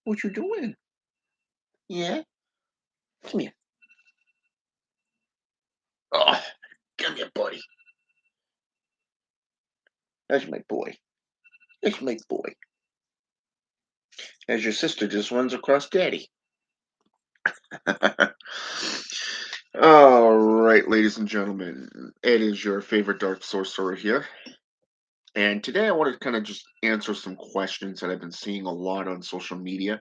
What you doing? Yeah? Come here. Oh, come here, buddy. That's my boy. That's my boy. As your sister just runs across daddy. All right, ladies and gentlemen, it is your favorite dark sorcerer here. And today I want to kind of just answer some questions that I've been seeing a lot on social media,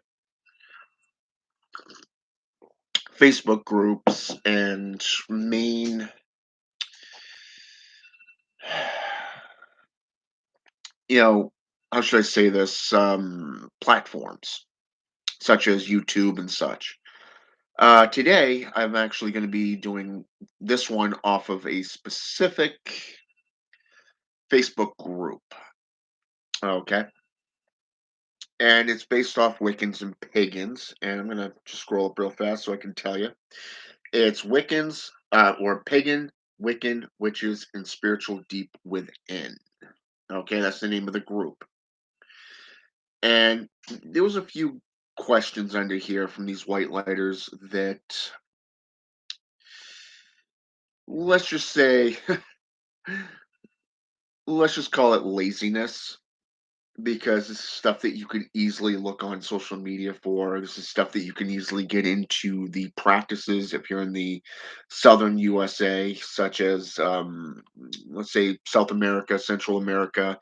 Facebook groups, and main, you know, how should I say this? Platforms such as YouTube and such. Today, I'm actually going to be doing this one off of a specific Facebook group. Okay. And it's based off Wiccans and Pagans. And I'm going to just scroll up real fast so I can tell you. It's Wiccans, or Pagan, Wiccan, Witches, and Spiritual Deep Within. Okay, that's the name of the group. And there was a few questions under here from these white lighters that, let's just say, let's just call it laziness, because this is stuff that you could easily look on social media for. This is stuff that you can easily get into the practices if you're in the southern USA, such as, let's say, South America, Central America,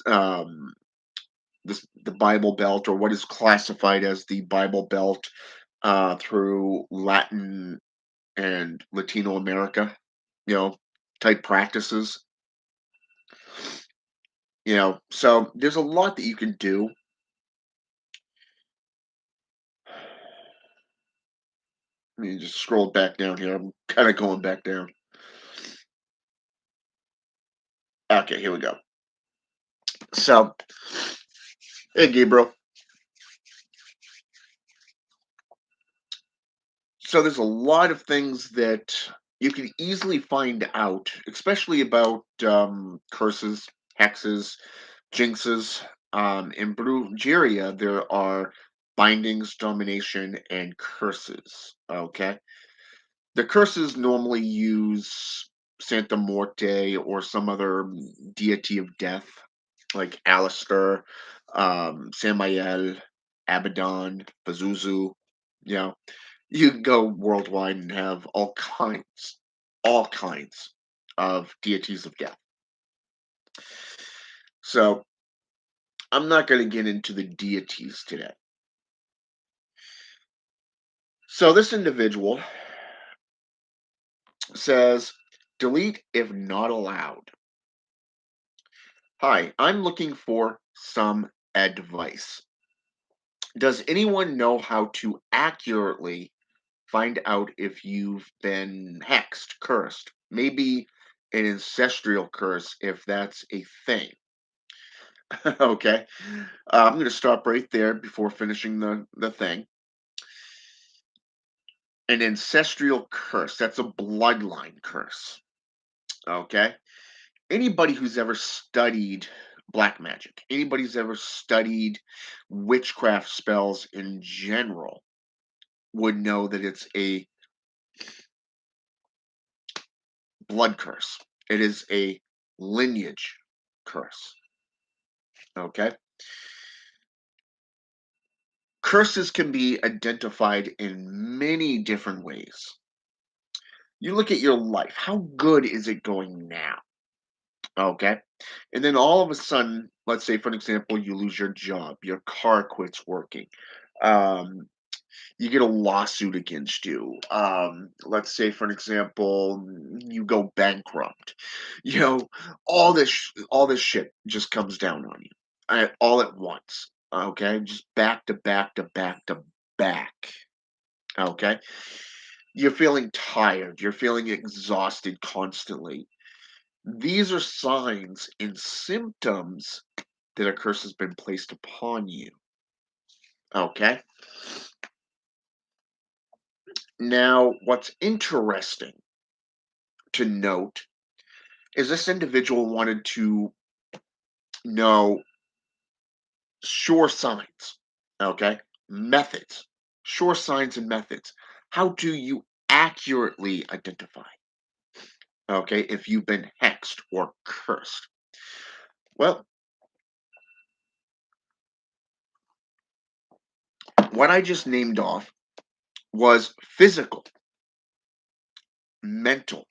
um, the Bible Belt, or what is classified as the Bible Belt, through Latin and Latino America, you know, type practices. So there's a lot that you can do. Let me just scroll back down here. I'm kind of going back down. Okay, here we go. So, hey, Gabriel. So, there's a lot of things that you can easily find out, especially about curses, hexes, jinxes. In Brujeria, there are bindings, domination, and curses. Okay. The curses normally use Santa Morte or some other deity of death, like Alistair, Samael, Abaddon, Pazuzu. You know, you can go worldwide and have all kinds of deities of death. So I'm not going to get into the deities today. So this individual says, delete if not allowed. Hi, I'm looking for some advice. Does anyone know how to accurately find out if you've been hexed, cursed? Maybe an ancestral curse, if that's a thing. Okay. I'm going to stop right there before finishing the thing. An ancestral curse, that's a bloodline curse. Okay. Anybody who's ever studied black magic, anybody who's ever studied witchcraft spells in general would know that it's a blood curse. It is a lineage curse. Okay. Curses can be identified in many different ways. You look at your life. How good is it going now? Okay. And then all of a sudden, let's say, for an example, you lose your job, your car quits working. Um, you get a lawsuit against you. Let's say, for an example, you go bankrupt. You know, all this shit just comes down on you, all at once. Okay, just back to back to back to back. Okay, you're feeling tired. You're feeling exhausted constantly. These are signs and symptoms that a curse has been placed upon you. Okay. Now, what's interesting to note is this individual wanted to know sure signs. Okay. Methods, sure signs and methods. How do you accurately identify, okay, if you've been hexed or cursed? Well, what I just named off was physical, mental,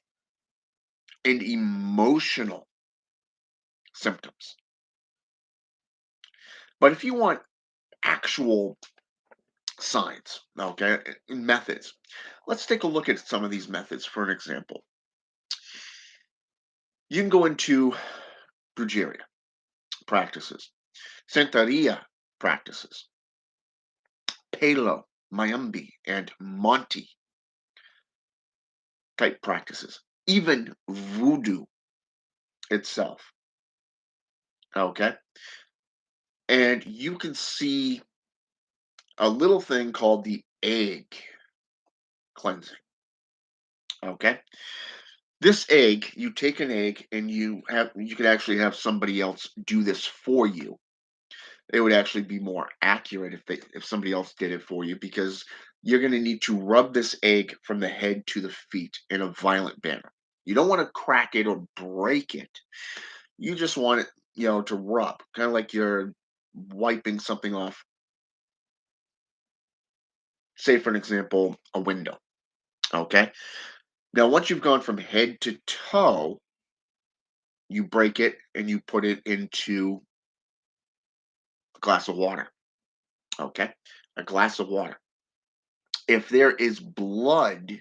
and emotional symptoms. But if you want actual signs, okay, and methods, let's take a look at some of these methods for an example. You can go into Brujeria practices, Santeria practices, Palo, Mayumbi, and Monty type practices, even voodoo itself. Okay. And you can see a little thing called the egg cleansing. Okay. This egg, you take an egg and you could actually have somebody else do this for you. It would actually be more accurate if somebody else did it for you because you're going to need to rub this egg from the head to the feet in a violent manner. You don't want to crack it or break it. You just want it, to rub, kind of like you're wiping something off, say for an example, a window. Okay. Now, once you've gone from head to toe, you break it and you put it into a glass of water. Okay. A glass of water. If there is blood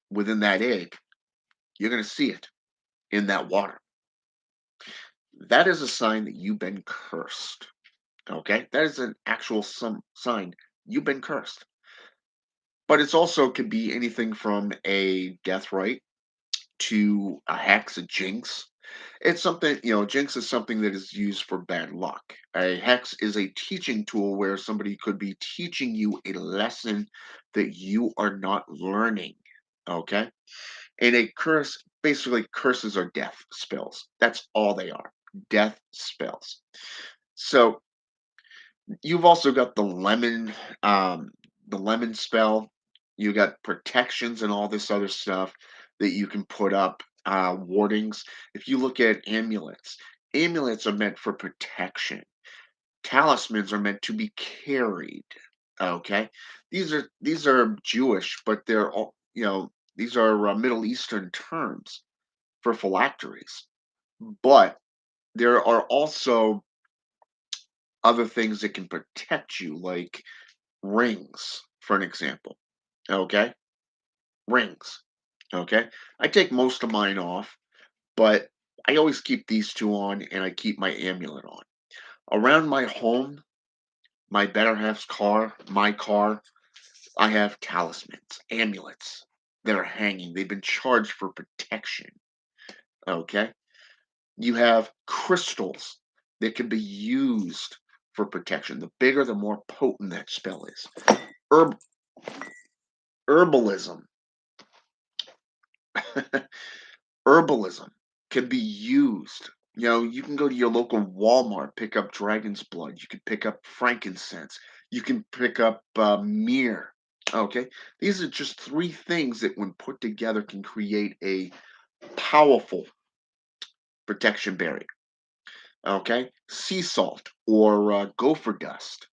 within that egg, you're going to see it in that water. That is a sign that you've been cursed. Okay. That is an actual sign you've been cursed. But it's also could be anything from a death rite to a hex, a jinx. It's something, jinx is something that is used for bad luck. A hex is a teaching tool where somebody could be teaching you a lesson that you are not learning. Okay. And a curse, basically, curses are death spells. That's all they are, death spells. So you've also got the lemon spell. You got protections and all this other stuff that you can put up, wardings. If you look at amulets, amulets are meant for protection. Talismans are meant to be carried. Okay, these are Jewish, but they're all these are Middle Eastern terms for phylacteries. But there are also other things that can protect you, like rings, for an example. Okay, rings. Okay, I take most of mine off, but I always keep these two on, and I keep my amulet on. Around my home, my better half's car, my car, I have talismans, amulets that are hanging. They've been charged for protection. Okay, you have crystals that can be used for protection. The bigger, the more potent that spell is. Herb herbalism, herbalism can be used. You can go to your local Walmart, pick up dragon's blood. You can pick up frankincense. You can pick up myrrh. Okay, these are just three things that, when put together, can create a powerful protection barrier. Okay, sea salt or gopher dust.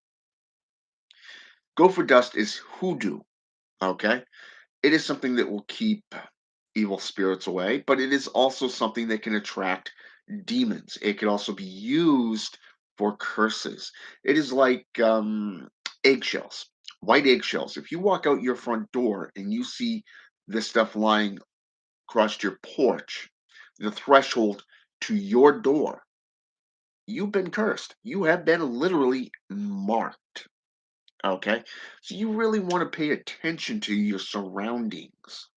Gopher dust is hoodoo. Okay, it is something that will keep evil spirits away, but it is also something that can attract demons. It can also be used for curses. It is like eggshells, white eggshells. If you walk out your front door and you see this stuff lying across your porch, the threshold to your door, you've been cursed. You have been literally marked. Okay. So you really want to pay attention to your surroundings.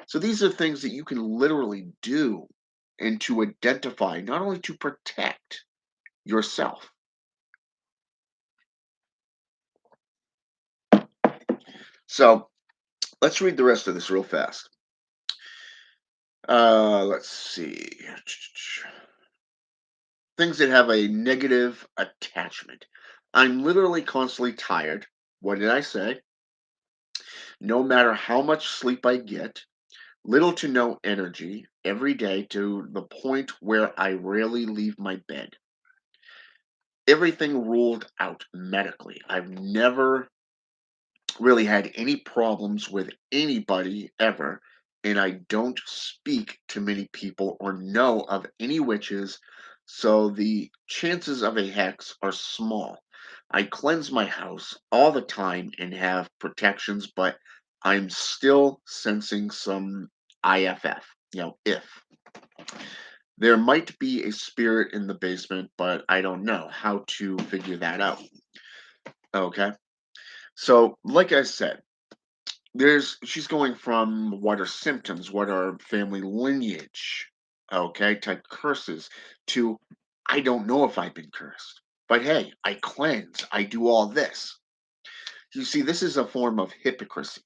So these are things that you can literally do and to identify, not only to protect yourself. So let's read the rest of this real fast. Let's see. Things that have a negative attachment. I'm literally constantly tired. What did I say? No matter how much sleep I get, little to no energy every day to the point where I rarely leave my bed. Everything ruled out medically. I've never really had any problems with anybody ever, and I don't speak to many people or know of any witches, so the chances of a hex are small. I cleanse my house all the time and have protections, but I'm still sensing some IFF, if. There might be a spirit in the basement, but I don't know how to figure that out. Okay. So, like I said, she's going from what are symptoms, what are family lineage, okay, type curses, to I don't know if I've been cursed, but hey, I cleanse, I do all this. You see, this is a form of hypocrisy.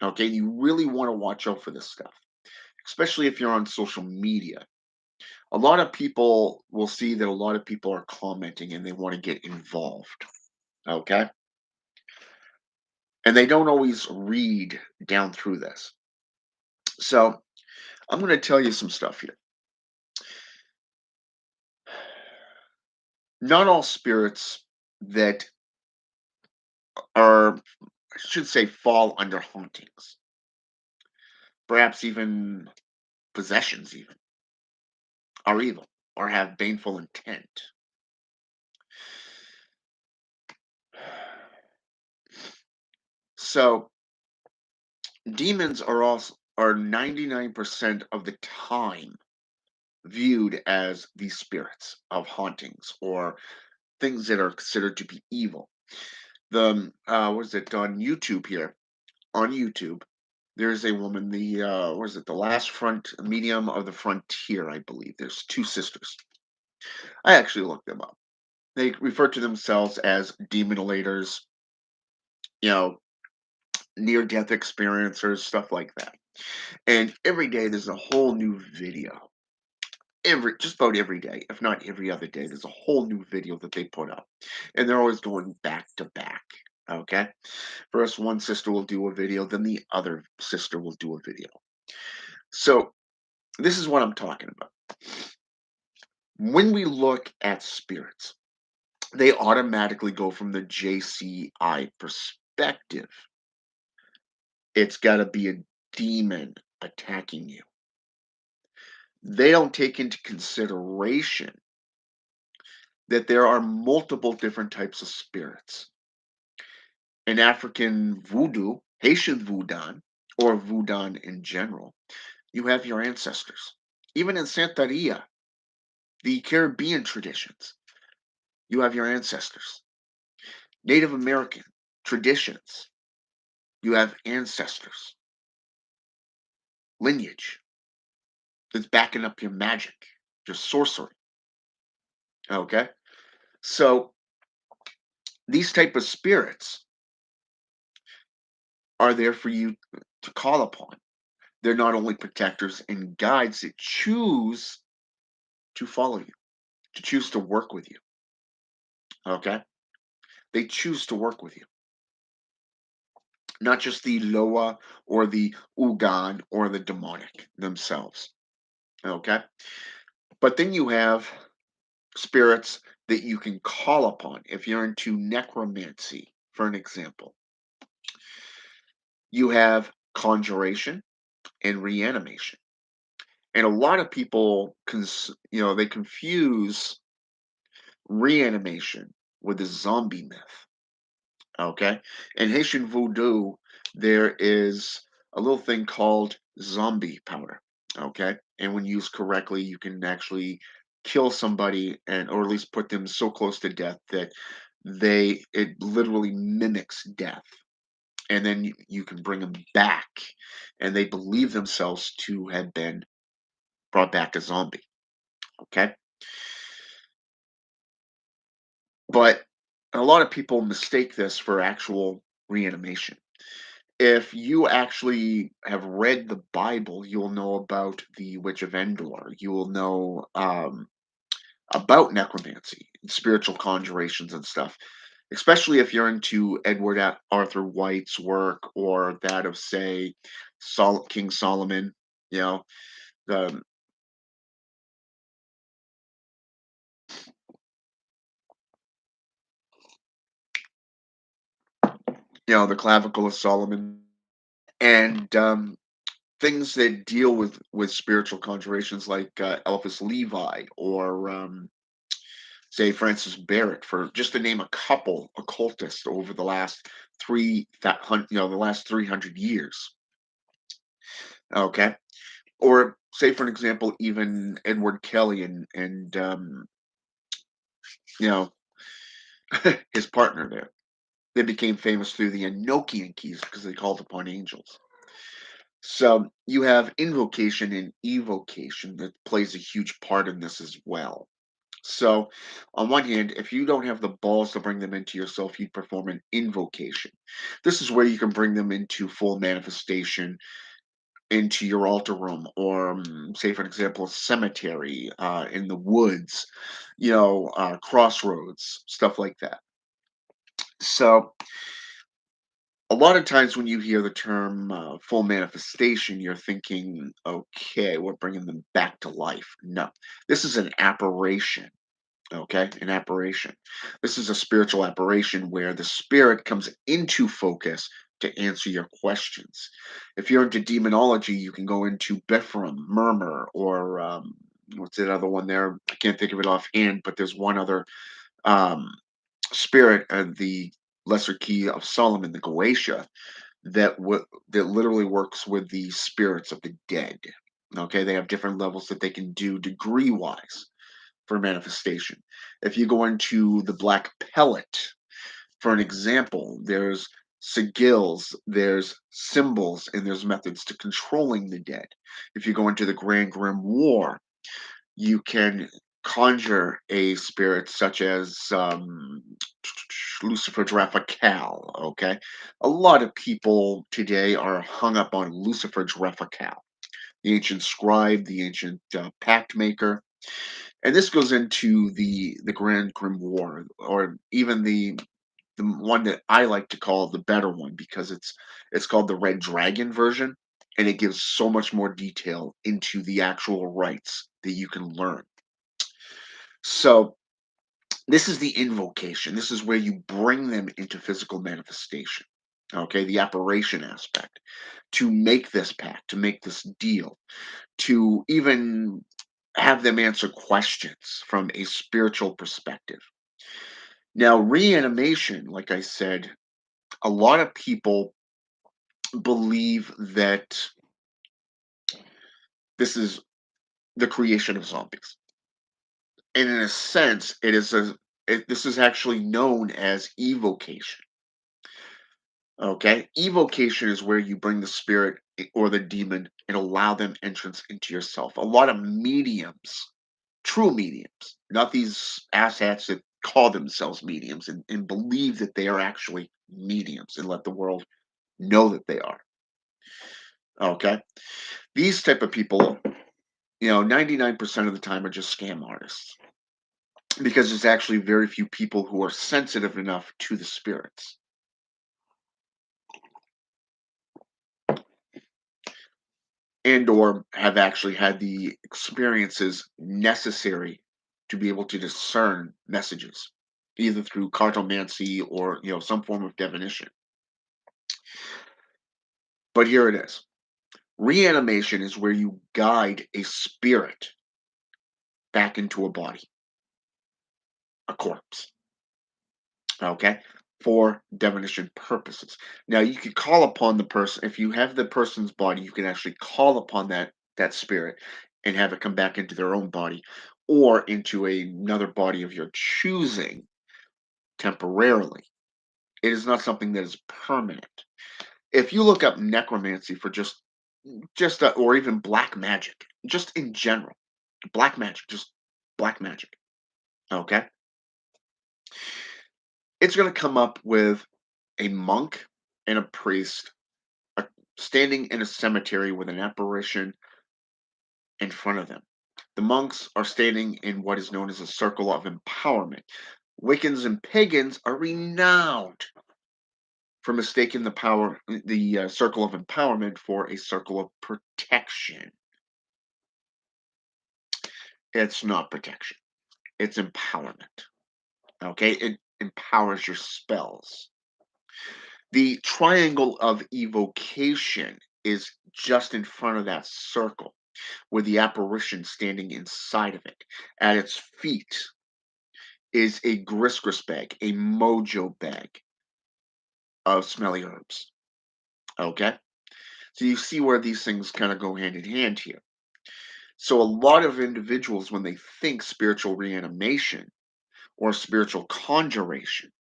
Okay, you really want to watch out for this stuff, especially if you're on social media. A lot of people will see that a lot of people are commenting and they want to get involved. Okay, and they don't always read down through this. So I'm going to tell you some stuff here. Not all spirits that are, I should say, fall under hauntings, perhaps even possessions, even are evil or have baneful intent. So demons are 99% of the time viewed as the spirits of hauntings or things that are considered to be evil. The what is it on YouTube here? On YouTube, there's a woman, the what is it, the last front medium of the frontier, I believe. There's two sisters. I actually looked them up. They refer to themselves as demonolators, you know, near death experiencers, stuff like that. And every day there's a whole new video. Just about every day, if not every other day, there's a whole new video that they put up. And they're always going back to back. Okay. First one sister will do a video, then the other sister will do a video. So this is what I'm talking about. When we look at spirits, they automatically go from the JCI perspective. It's got to be a demon attacking you. They don't take into consideration that there are multiple different types of spirits. In African voodoo, Haitian voodoo, or voodoo in general, you have your ancestors. Even in Santeria, the Caribbean traditions, you have your ancestors. Native American traditions, you have ancestors, lineage that's backing up your magic, your sorcery. Okay? So these type of spirits are there for you to call upon. They're not only protectors and guides that choose to follow you, to choose to work with you. Okay? They choose to work with you. Not just the Loa or the Ugan or the demonic themselves. Okay? But then you have spirits that you can call upon if you're into necromancy, for an example. You have conjuration and reanimation. And a lot of people, they confuse reanimation with the zombie myth. Okay. In Haitian voodoo, there is a little thing called zombie powder. Okay. And when used correctly, you can actually kill somebody and or at least put them so close to death that it literally mimics death. And then you can bring them back and they believe themselves to have been brought back a zombie. Okay. But a lot of people mistake this for actual reanimation. If you actually have read the Bible, you'll know about the Witch of Endor. You will know about necromancy, and spiritual conjurations, and stuff. especially if you're into Arthur White's work or that of, say, King Solomon. You know, the the clavicle of Solomon, and things that deal with spiritual conjurations like Elpis Levi or say Francis Barrett, for just to name a couple occultists over the last the last 300 years. Okay, or say for an example, even Edward Kelly and you know his partner there. They became famous through the Enochian keys because they called upon angels. So you have invocation and evocation that plays a huge part in this as well. So, on one hand, if you don't have the balls to bring them into yourself, you perform an invocation. This is where you can bring them into full manifestation into your altar room, or say, for example, a cemetery, in the woods, crossroads, stuff like that. So, a lot of times when you hear the term full manifestation, you're thinking, okay, we're bringing them back to life. No, this is an apparition. Okay, an apparition. This is a spiritual apparition where the spirit comes into focus to answer your questions. If you're into demonology, you can go into Bifram, Murmur, or what's that other one there? I can't think of it offhand, but there's one other um, spirit, the lesser key of Solomon, the Goetia, that literally works with the spirits of the dead. Okay, they have different levels that they can do degree wise for manifestation. If you go into the black pellet, for an example, there's sigils, there's symbols, and there's methods to controlling the dead. If you go into the Grand Grim War, you can conjure a spirit such as Lucifer Drafacal. Okay, a lot of people today are hung up on Lucifer Drafacal, the ancient scribe, the ancient pact maker, and this goes into the Grand Grimoire, or even the one that I like to call the better one because it's called the Red Dragon version, and it gives so much more detail into the actual rites that you can learn. So this is the invocation. This is where you bring them into physical manifestation. Okay, the apparition aspect to make this pact, to make this deal, to even have them answer questions from a spiritual perspective. Now, reanimation, like I said, a lot of people believe that this is the creation of zombies. And in a sense, this is actually known as evocation. Okay? Evocation is where you bring the spirit or the demon and allow them entrance into yourself. A lot of mediums, true mediums, not these asshats that call themselves mediums and believe that they are actually mediums and let the world know that they are. Okay? These type of people, 99% of the time are just scam artists because there's actually very few people who are sensitive enough to the spirits and or have actually had the experiences necessary to be able to discern messages either through cartomancy or some form of divination. But here it is. Reanimation is where you guide a spirit back into a body, a corpse, okay, for divination purposes. Now, you can call upon the person if you have the person's body. You can actually call upon that spirit and have it come back into their own body, or into another body of your choosing temporarily. It is not something that is permanent. If you look up necromancy for or even black magic, just in general, black magic, just black magic. Okay, it's going to come up with a monk and a priest uh, standing in a cemetery with an apparition in front of them. The monks are standing in what is known as a circle of empowerment. Wiccans and Pagans are renowned for mistaking the circle of empowerment for a circle of protection. It's not protection, it's empowerment. Okay, it empowers your spells. The triangle of evocation is just in front of that circle, with the apparition standing inside of it. At its feet is a grisgris bag, a mojo bag of smelly herbs. Okay, so you see where these things kind of go hand in hand here. So a lot of individuals, when they think spiritual reanimation or spiritual conjuration,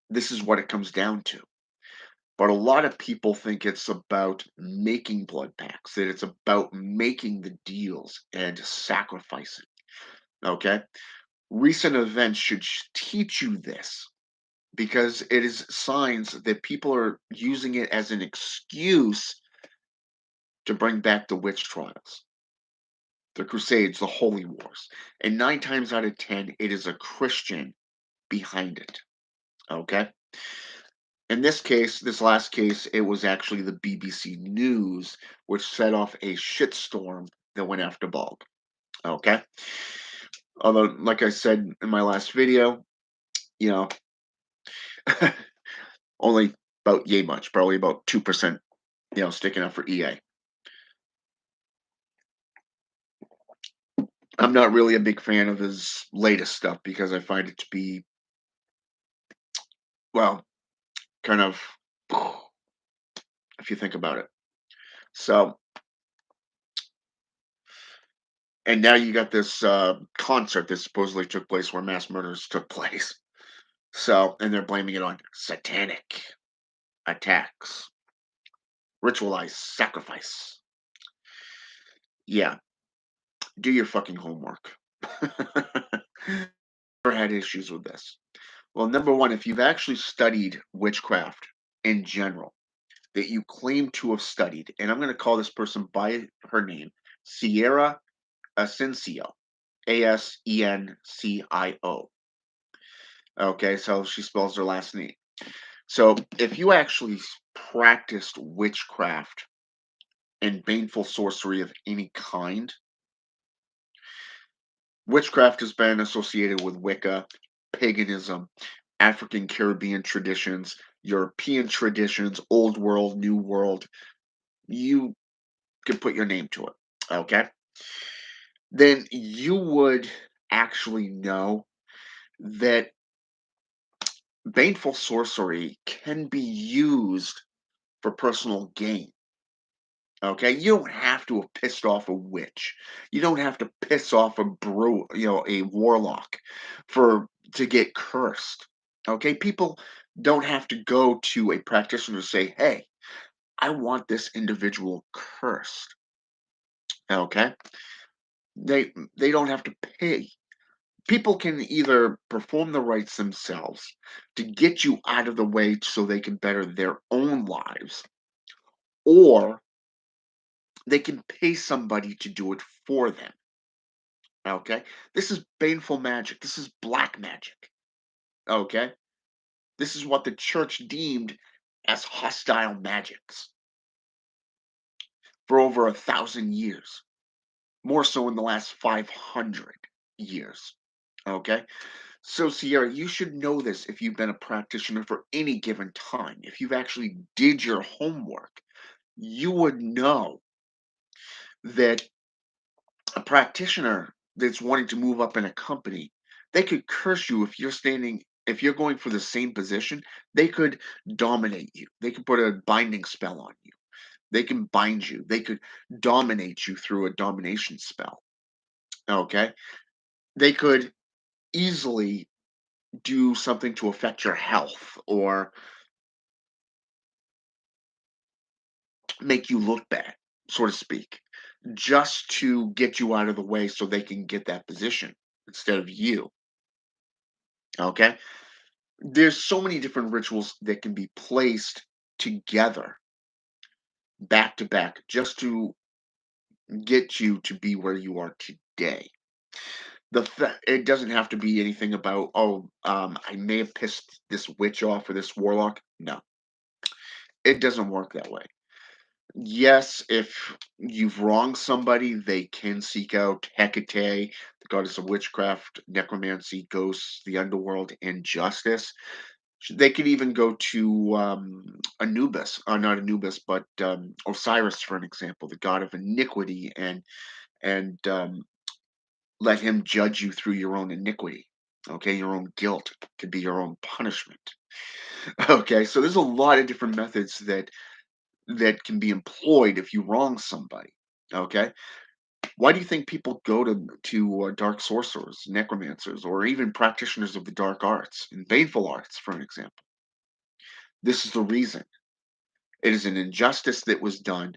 this is what it comes down to. But a lot of people think it's about making blood pacts, that it's about making the deals and sacrificing. Okay? Recent events should teach you this because it is signs that people are using it as an excuse to bring back the witch trials, the crusades, the holy wars. And 9 times out of 10, it is a Christian behind it. Okay? In this case, this last case, it was actually the BBC News, which set off a shitstorm that went after Bald. Okay. Although, like I said in my last video, you know, only about yay much, probably about 2%, sticking up for EA. I'm not really a big fan of his latest stuff because I find it to be, well, kind of, if you think about it. So, and now you got this concert that supposedly took place where mass murders took place. So, and they're blaming it on satanic attacks, ritualized sacrifice. Yeah, do your fucking homework. Never had issues with this. Well, number one, if you've actually studied witchcraft in general, that you claim to have studied, and I'm going to call this person by her name, Sierra Asensio, Asencio. Okay, so she spells her last name. So if you actually practiced witchcraft and baneful sorcery of any kind, witchcraft has been associated with Wicca, paganism, African Caribbean traditions, European traditions, old world, new world. You could put your name to it. Okay. Then you would actually know that baneful sorcery can be used for personal gain. Okay, you don't have to have pissed off a witch. You don't have to piss off a warlock for to get cursed. Okay, people don't have to go to a practitioner to say, "Hey, I want this individual cursed." Okay, they don't have to pay. People can either perform the rites themselves to get you out of the way so they can better their own lives, or they can pay somebody to do it for them. Okay? This is baneful magic. This is black magic. Okay? This is what the church deemed as hostile magics for over 1,000 years, more so in the last 500 years. Okay? So, Sierra, you should know this if you've been a practitioner for any given time. If you've actually did your homework, you would know that a practitioner that's wanting to move up in a company, they could curse you if you're going for the same position, they could dominate you. They could put a binding spell on you. They can bind you. They could dominate you through a domination spell. Okay? They could easily do something to affect your health or make you look bad, so to speak, just to get you out of the way so they can get that position instead of you. Okay? There's so many different rituals that can be placed together back to back just to get you to be where you are today. It doesn't have to be anything about, "Oh, I may have pissed this witch off or this warlock." No, it doesn't work that way. Yes, if you've wronged somebody, they can seek out Hecate, the goddess of witchcraft, necromancy, ghosts, the underworld, and justice. They could even go to Anubis, not Anubis, but Osiris, for an example, the god of iniquity, and let him judge you through your own iniquity. Okay, your own guilt could be your own punishment. Okay, so there's a lot of different methods that can be employed if you wrong somebody. Okay, why do you think people go to dark sorcerers, necromancers, or even practitioners of the dark arts and baneful arts, for an example? This is the reason. It is an injustice that was done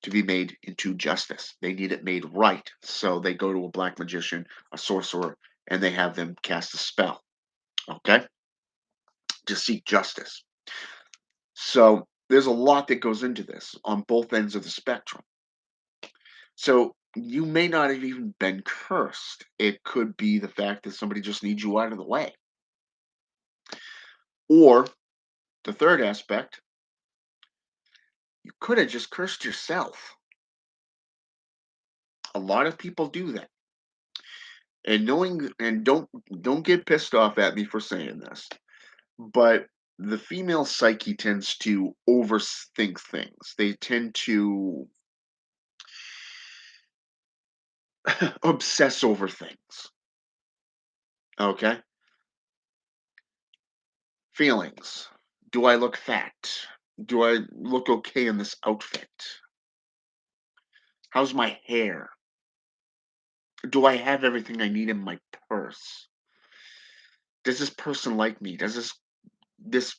to be made into justice. They need it made right, so they go to a black magician, a sorcerer, and they have them cast a spell. Okay, to seek justice. So there's a lot that goes into this on both ends of the spectrum. So you may not have even been cursed. It could be the fact that somebody just needs you out of the way. Or the third aspect, you could have just cursed yourself. A lot of people do that. And knowing and don't get pissed off at me for saying this, but the female psyche tends to overthink things. They tend to obsess over things. Okay? Feelings. Do I look fat? Do I look okay in this outfit? How's my hair? Do I have everything I need in my purse? Does this person like me? Does this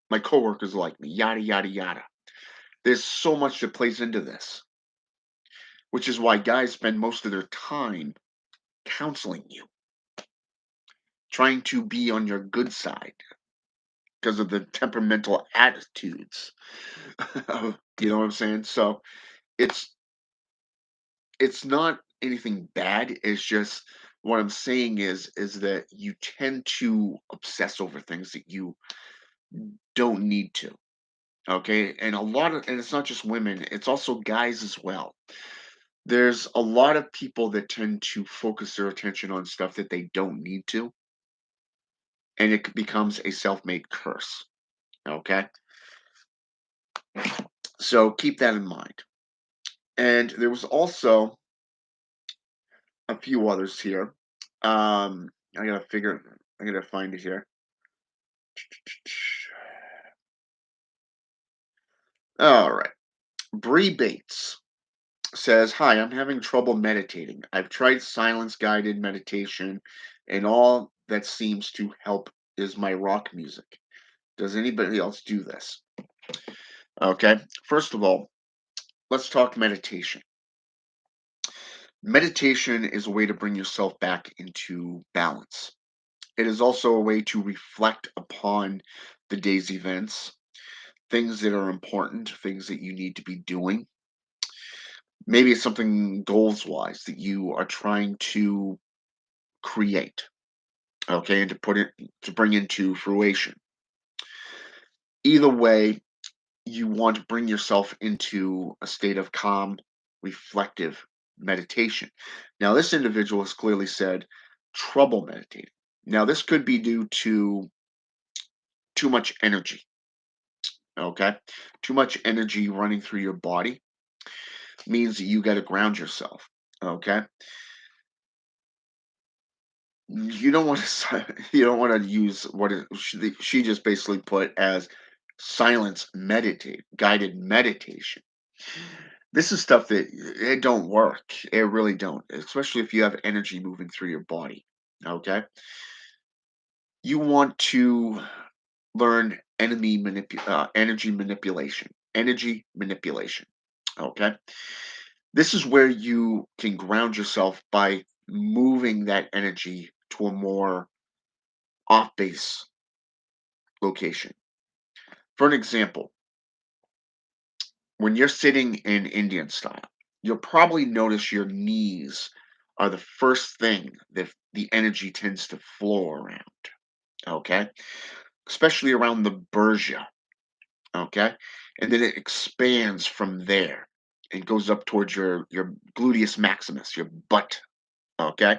my coworkers like me? Yada yada yada. There's so much that plays into this, which is why guys spend most of their time counseling you, trying to be on your good side because of the temperamental attitudes. You know what I'm saying? So it's it's not anything bad. It's just what I'm saying is that you tend to obsess over things that you don't need to. Okay, and it's not just women; it's also guys as well. There's a lot of people that tend to focus their attention on stuff that they don't need to, and becomes a self-made curse. Okay, so keep that in mind. And there was also a few others here. I gotta figure. I gotta find it here. All right. Bree Bates says, "Hi, I'm having trouble meditating. I've tried silence guided meditation, and all that seems to help is my rock music. Does anybody else do this?" Okay. First of all, let's talk meditation. Meditation is a way to bring yourself back into balance. It is also a way to reflect upon the day's events, things that are important, things that you need to be doing. Maybe it's something goals wise that you are trying to create, okay, and to bring into fruition. Either way, you want to bring yourself into a state of calm, reflective meditation. Now, this individual has clearly said trouble meditating. Now, this could be due to too much energy, okay? Too much energy running through your body means that you got to ground yourself, okay? You don't want to you don't want to use she just basically put as silence meditate guided meditation. This is stuff that it don't work. It really don't, especially if you have energy moving through your body. Okay, you want to learn energy manipulation. Energy manipulation. Okay, this is where you can ground yourself by moving that energy to a more off base location. For an example, when you're sitting in Indian style, you'll probably notice your knees are the first thing that the energy tends to flow around, okay? Especially around the bursa, okay? And then it expands from there and goes up towards your gluteus maximus, your butt, okay?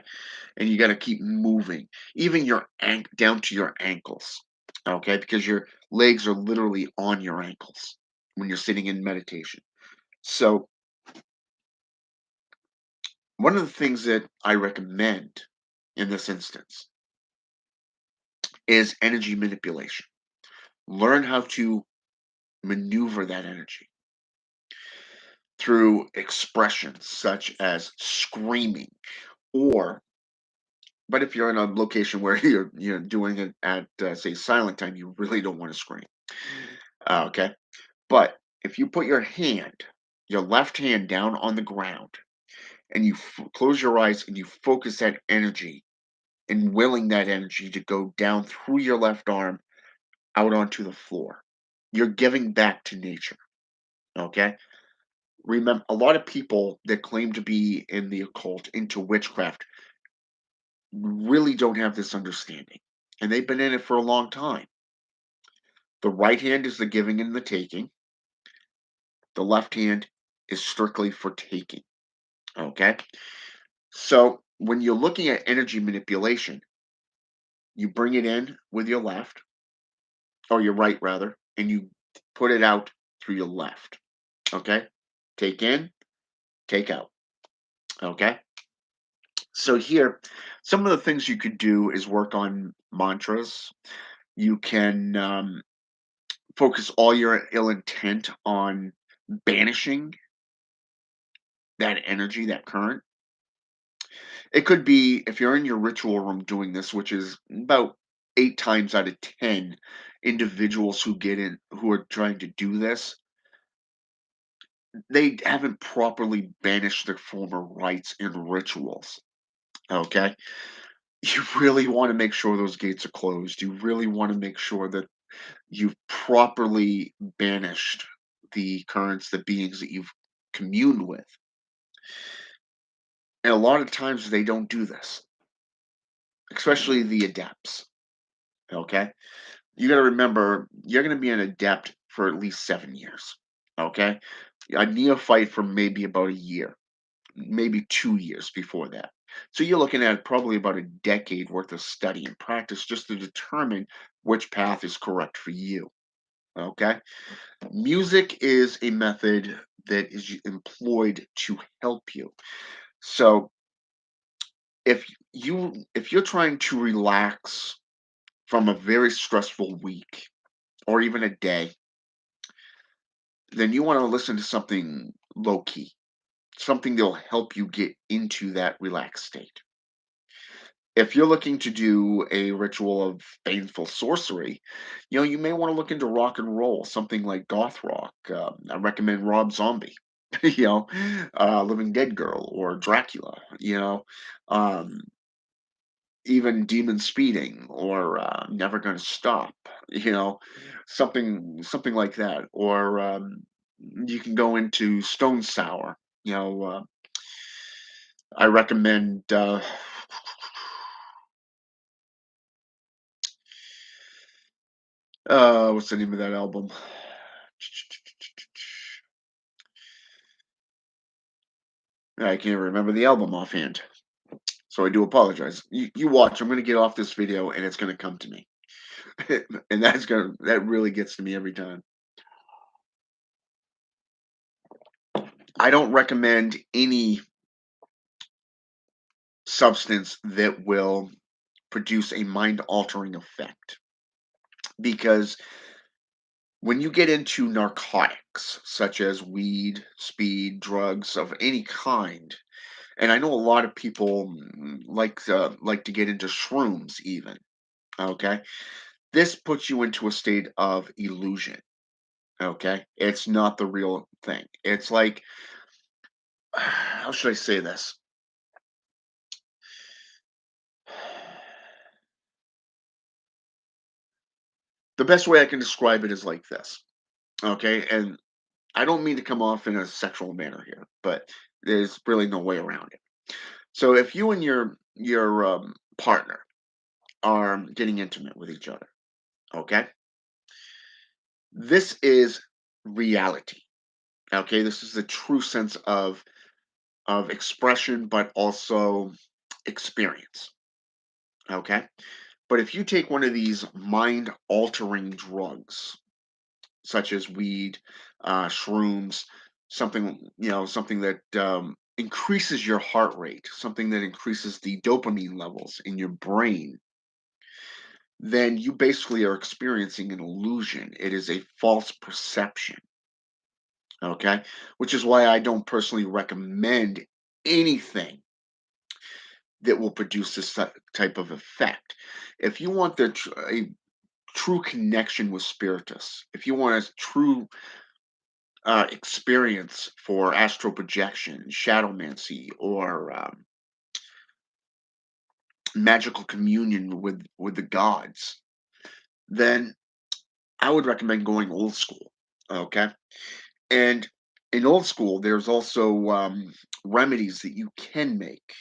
And you got to keep moving, even down to your ankles, okay? Because your legs are literally on your ankles when you're sitting in meditation. So, one of the things that I recommend in this instance is energy manipulation. Learn how to maneuver that energy through expressions such as screaming or but if you're in a location where you're doing it at say silent time, you really don't want to scream. Okay, but if you put your left hand down on the ground, and you close your eyes and you focus that energy and willing that energy to go down through your left arm out onto the floor, you're giving back to nature. Okay, remember, a lot of people that claim to be in the occult, into witchcraft, really don't have this understanding, and they've been in it for a long time. The right hand is the giving and the taking. The left hand is strictly for taking. Okay. So when you're looking at energy manipulation, you bring it in with your left, or your right rather, and you put it out through your left. Okay. Take in, take out. Okay. So here, some of the things you could do is work on mantras. You can focus all your ill intent on banishing that energy, that current. It could be if you're in your ritual room doing this, which is about 8 times out of 10 individuals who are trying to do this, they haven't properly banished their former rites and rituals, okay? You really wanna make sure those gates are closed. You really wanna make sure that you've properly banished the currents, the beings that you've communed with, and a lot of times they don't do this, especially the adepts, okay? You gotta remember, you're gonna be an adept for at least 7 years, okay? A neophyte for maybe about a year, maybe 2 years before that. So you're looking at probably about a decade worth of study and practice just to determine which path is correct for you, okay? Music is a method that is employed to help you. So if you're trying to relax from a very stressful week or even a day, then you want to listen to something low key, something that'll help you get into that relaxed state. If you're looking to do a ritual of baneful sorcery, you may want to look into rock and roll, something like goth rock. I recommend Rob Zombie, Living Dead Girl or Dracula. Um, even Demon Speeding or Never Gonna Stop. You know, something like that. Or you can go into Stone Sour. I recommend. What's the name of that album? I can't remember the album offhand, so I do apologize. You watch. I'm going to get off this video, and it's going to come to me, and that really gets to me every time. I don't recommend any substance that will produce a mind altering effect because when you get into narcotics such as weed, speed, drugs of any kind, and I know a lot of people like to get into shrooms even. Okay, this puts you into a state of illusion. Okay, it's not the real thing. It's like how should I say this? The best way I can describe it is like this. Okay, and I don't mean to come off in a sexual manner here, but there's really no way around it. So if you and your partner are getting intimate with each other, okay, this is reality. Okay, this is the true sense of expression, but also experience. Okay, but if you take one of these mind altering drugs, such as weed, shrooms, something, something that increases your heart rate, something that increases the dopamine levels in your brain, then you basically are experiencing an illusion. It is a false perception. Okay, which is why I don't personally recommend anything that will produce this type of effect. If you want a true connection with spiritists, if you want a true experience for astral projection, shadowmancy, or magical communion with the gods, then I would recommend going old school. Okay, and in old school, there's also remedies that you can make.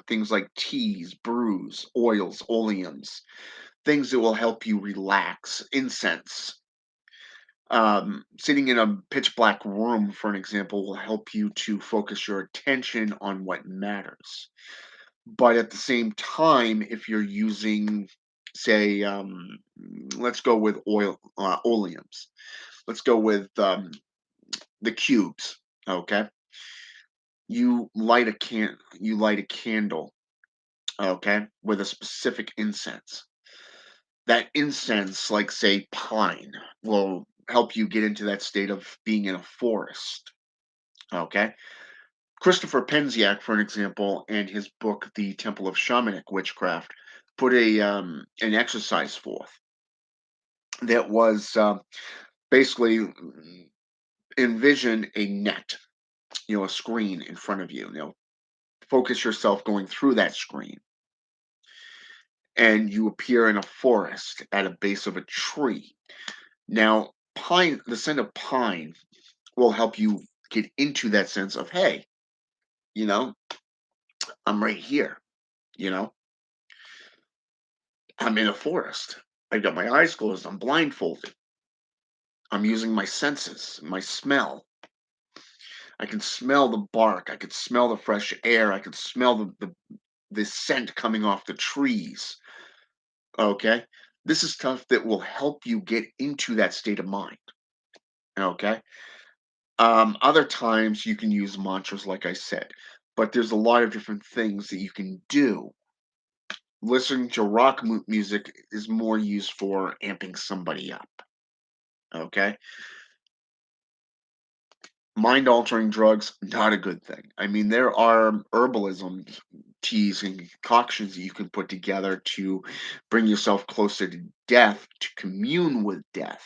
Things like teas, brews, oils, oleums, things that will help you relax. Incense, sitting in a pitch black room, for an example, will help you to focus your attention on what matters. But at the same time, if you're using, say, let's go with oleums. Let's go with the cubes. Okay, you light a candle. Okay, with a specific incense. That incense, like say pine, will help you get into that state of being in a forest. Okay. Christopher Penziak, for an example, and his book, The Temple of Shamanic Witchcraft, put an exercise forth that was basically envision a net, a screen in front of you. Focus yourself going through that screen, and you appear in a forest at a base of a tree. Now, pine, the scent of pine will help you get into that sense of, hey, you know, I'm right here, you know, I'm in a forest. I've got my eyes closed, I'm blindfolded. I'm using my senses, my smell. I can smell the bark, I could smell the fresh air, I could smell the scent coming off the trees. Okay. This is stuff that will help you get into that state of mind. Okay. Other times you can use mantras, like I said, but there's a lot of different things that you can do. Listening to rock music is more used for amping somebody up. Okay, mind altering drugs, not a good thing. I mean, there are herbalism teas and concoctions that you can put together to bring yourself closer to death, to commune with death,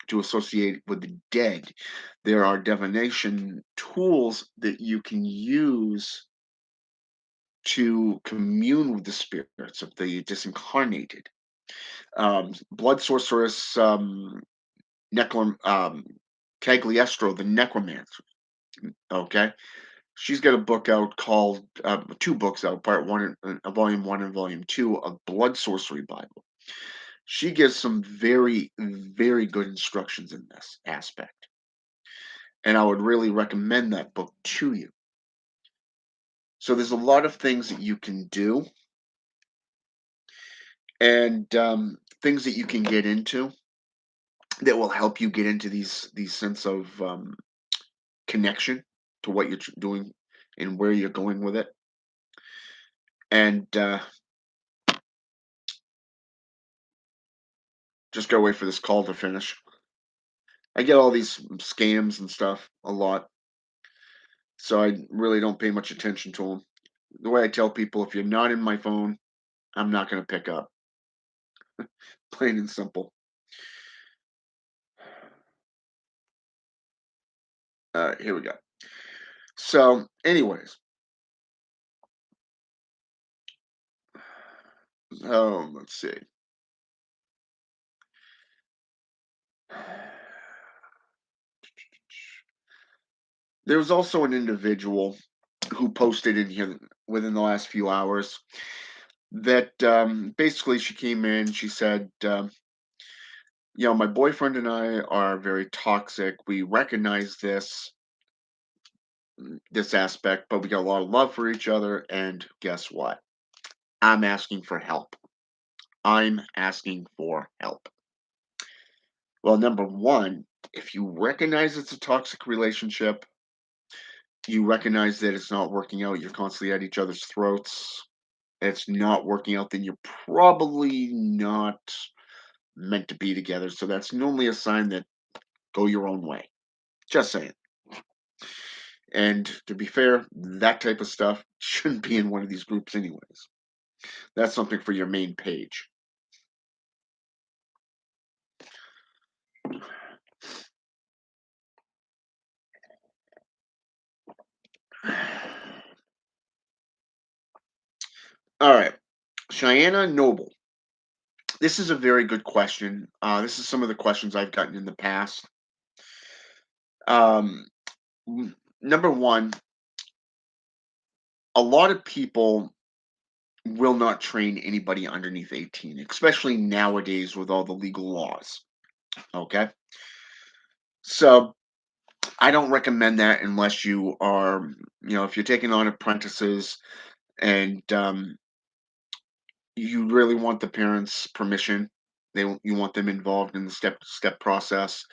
to associate with the dead. There are divination tools that you can use to commune with the spirits of the disincarnated. Blood sorceress Cagliostro, the necromancer. Okay, she's got a book out called two books out, part one, volume one and volume two of Blood Sorcery Bible. She gives some very, very good instructions in this aspect, and I would really recommend that book to you. So there's a lot of things that you can do, and things that you can get into that will help you get into these sense of connection to what you're doing and where you're going with it. And just gotta wait for this call to finish. I get all these scams and stuff a lot, so I really don't pay much attention to them. The way I tell people, if you're not in my phone, I'm not gonna pick up. Plain and simple. Here we go. So, anyways, let's see. There was also an individual who posted in here within the last few hours that basically she came in. She said, my boyfriend and I are very toxic. We recognize this aspect, but we got a lot of love for each other. And guess what? I'm asking for help. I'm asking for help. Well, number one, if you recognize it's a toxic relationship, you recognize that it's not working out, you're constantly at each other's throats, it's not working out, then you're probably not meant to be together. So that's normally a sign that go your own way. Just saying. And to be fair, that type of stuff shouldn't be in one of these groups, anyways. That's something for your main page. All right. Cheyenne Noble. This is a very good question. This is some of the questions I've gotten in the past. Um, Number one, a lot of people will not train anybody underneath 18, especially nowadays with all the legal laws. Okay. So I don't recommend that unless you are, if you're taking on apprentices and you really want the parents' permission, you want them involved in the step process.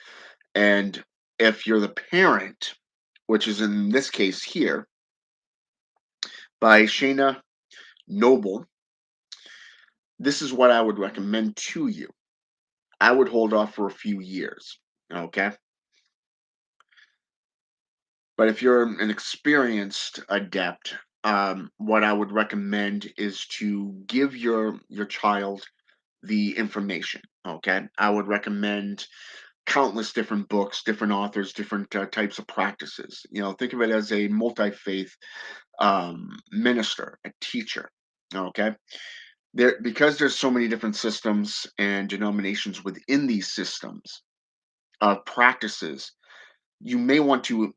And if you're the parent, which is in this case here, by Shayna Noble, this is what I would recommend to you. I would hold off for a few years, okay? But if you're an experienced adept, what I would recommend is to give your child the information, okay? I would recommend countless different books, different authors, different types of practices. Think of it as a multi-faith minister, a teacher, okay? Because there's so many different systems and denominations within these systems of practices, you may want to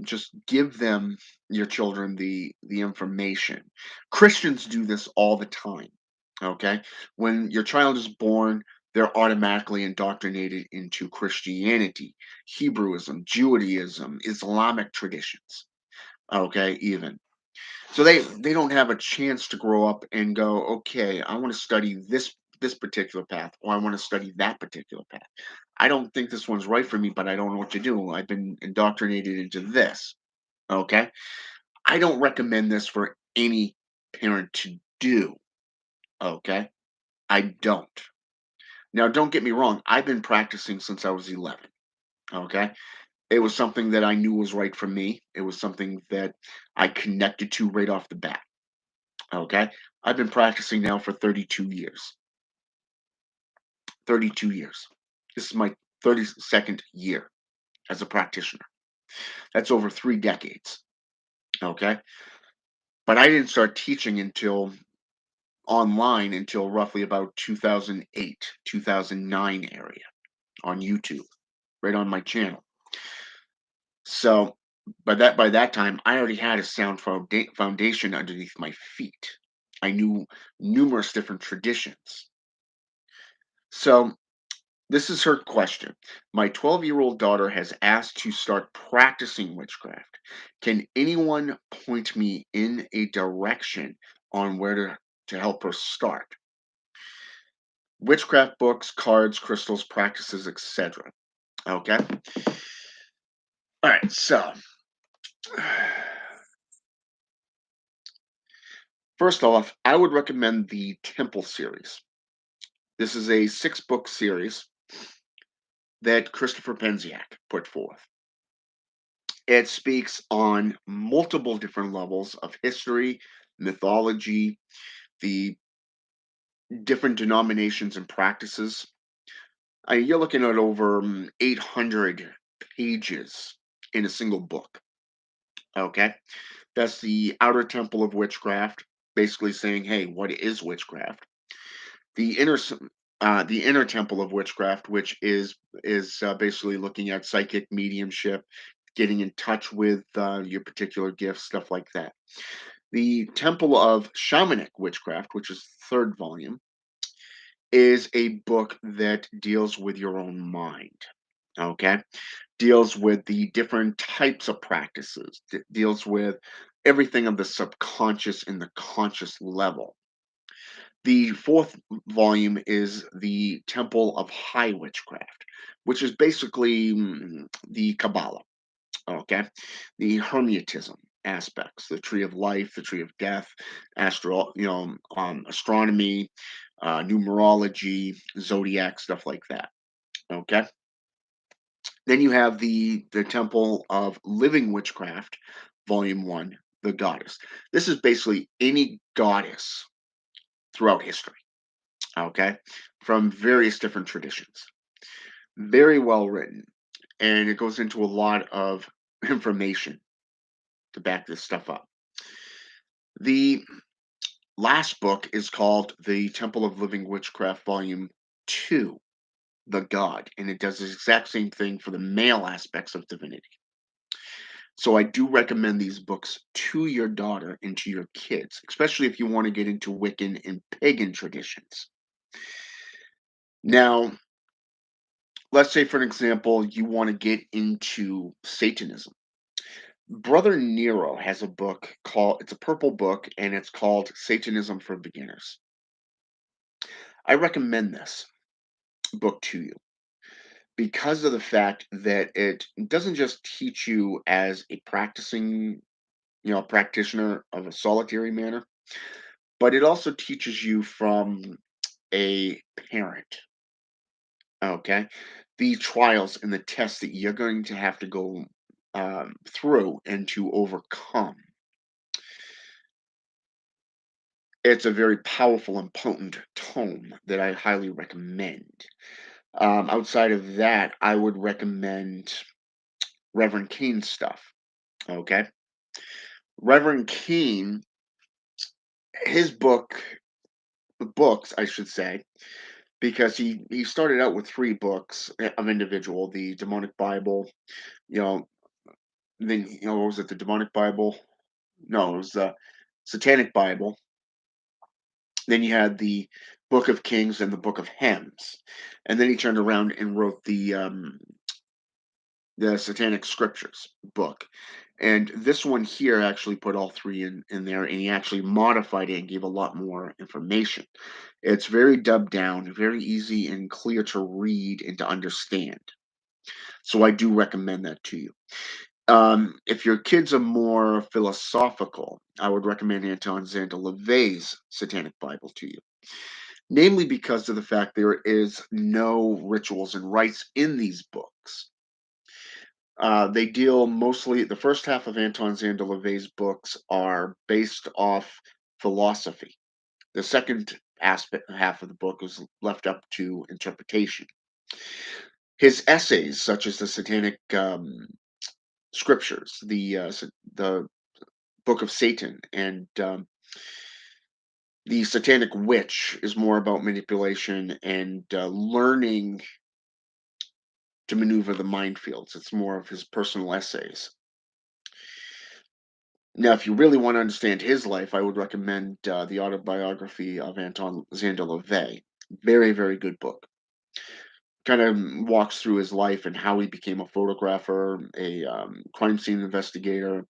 just give them, your children, the information. Christians do this all the time. Okay, when your child is born, they're automatically indoctrinated into Christianity, Hebrewism, Judaism, Islamic traditions. Okay, even so they don't have a chance to grow up and go, okay, I want to study this particular path, or I want to study that particular path. I don't think this one's right for me, but I don't know what to do. I've been indoctrinated into this. Okay. I don't recommend this for any parent to do. Okay. I don't. Now, don't get me wrong. I've been practicing since I was 11. Okay. It was something that I knew was right for me. It was something that I connected to right off the bat. Okay. I've been practicing now for 32 years. 32 years. This is my 32nd year as a practitioner. That's over 3 decades. Okay. But I didn't start teaching until online until roughly about 2008, 2009 area on YouTube, right on my channel. So by that time, I already had a sound foundation underneath my feet. I knew numerous different traditions. So this is her question. My 12-year-old daughter has asked to start practicing witchcraft. Can anyone point me in a direction on where to help her start? Witchcraft books, cards, crystals, practices, etc. Okay. All right. So, first off, I would recommend the Temple series. This is a 6-book series that Christopher Penziak put forth. It speaks on multiple different levels of history, mythology, the different denominations and practices. You're looking at over 800 pages in a single book. Okay. That's the outer temple of witchcraft, basically saying, hey, what is witchcraft? The inner temple of witchcraft, which is basically looking at psychic mediumship, getting in touch with your particular gifts, stuff like that. The Temple of Shamanic Witchcraft, which is the third volume, is a book that deals with your own mind. Okay, deals with the different types of practices, deals with everything of the subconscious and the conscious level. The fourth volume is the Temple of High Witchcraft, which is basically the Kabbalah, okay? The Hermetism aspects, the Tree of Life, the Tree of Death, astronomy, numerology, zodiac, stuff like that, okay? Then you have the Temple of Living Witchcraft, Volume 1, the Goddess. This is basically any goddess throughout history, okay, from various different traditions. Very well written, and it goes into a lot of information to back this stuff up. The last book is called The Temple of Living Witchcraft, Volume 2, The God, and it does the exact same thing for the male aspects of divinity. So I do recommend these books to your daughter and to your kids, especially if you want to get into Wiccan and pagan traditions. Now, let's say, for an example, you want to get into Satanism. Brother Nero has a book called, it's a purple book, and it's called Satanism for Beginners. I recommend this book to you because of the fact that it doesn't just teach you as a practicing, practitioner of a solitary manner, but it also teaches you from a parent, okay? The trials and the tests that you're going to have to go through and to overcome. It's a very powerful and potent tome that I highly recommend. Outside of that, I would recommend Reverend Keen's stuff. Okay, Reverend Keen, his books, I should say, because he started out with three books of individual: the Demonic Bible, you know, then what was it? The Demonic Bible? No, it was the Satanic Bible. Then you had the Book of Kings and the Book of Hymns, and then he turned around and wrote the Satanic Scriptures book. And this one here actually put all three in there, and he actually modified it and gave a lot more information. It's very dubbed down, very easy and clear to read and to understand. So I do recommend that to you. If your kids are more philosophical, I would recommend Anton Xander LaVey's Satanic Bible to you. Namely because of the fact there is no rituals and rites in these books. They deal mostly, the first half of Anton Xander LaVey's books are based off philosophy. The second aspect half of the book is left up to interpretation. His essays, such as the Satanic Scriptures, the Book of Satan, and the Satanic Witch, is more about manipulation and learning to maneuver the minefields. It's more of his personal essays. Now, if you really want to understand his life, I would recommend the autobiography of Anton Xander LaVey. Very, very good book. Kind of walks through his life and how he became a photographer, a crime scene investigator,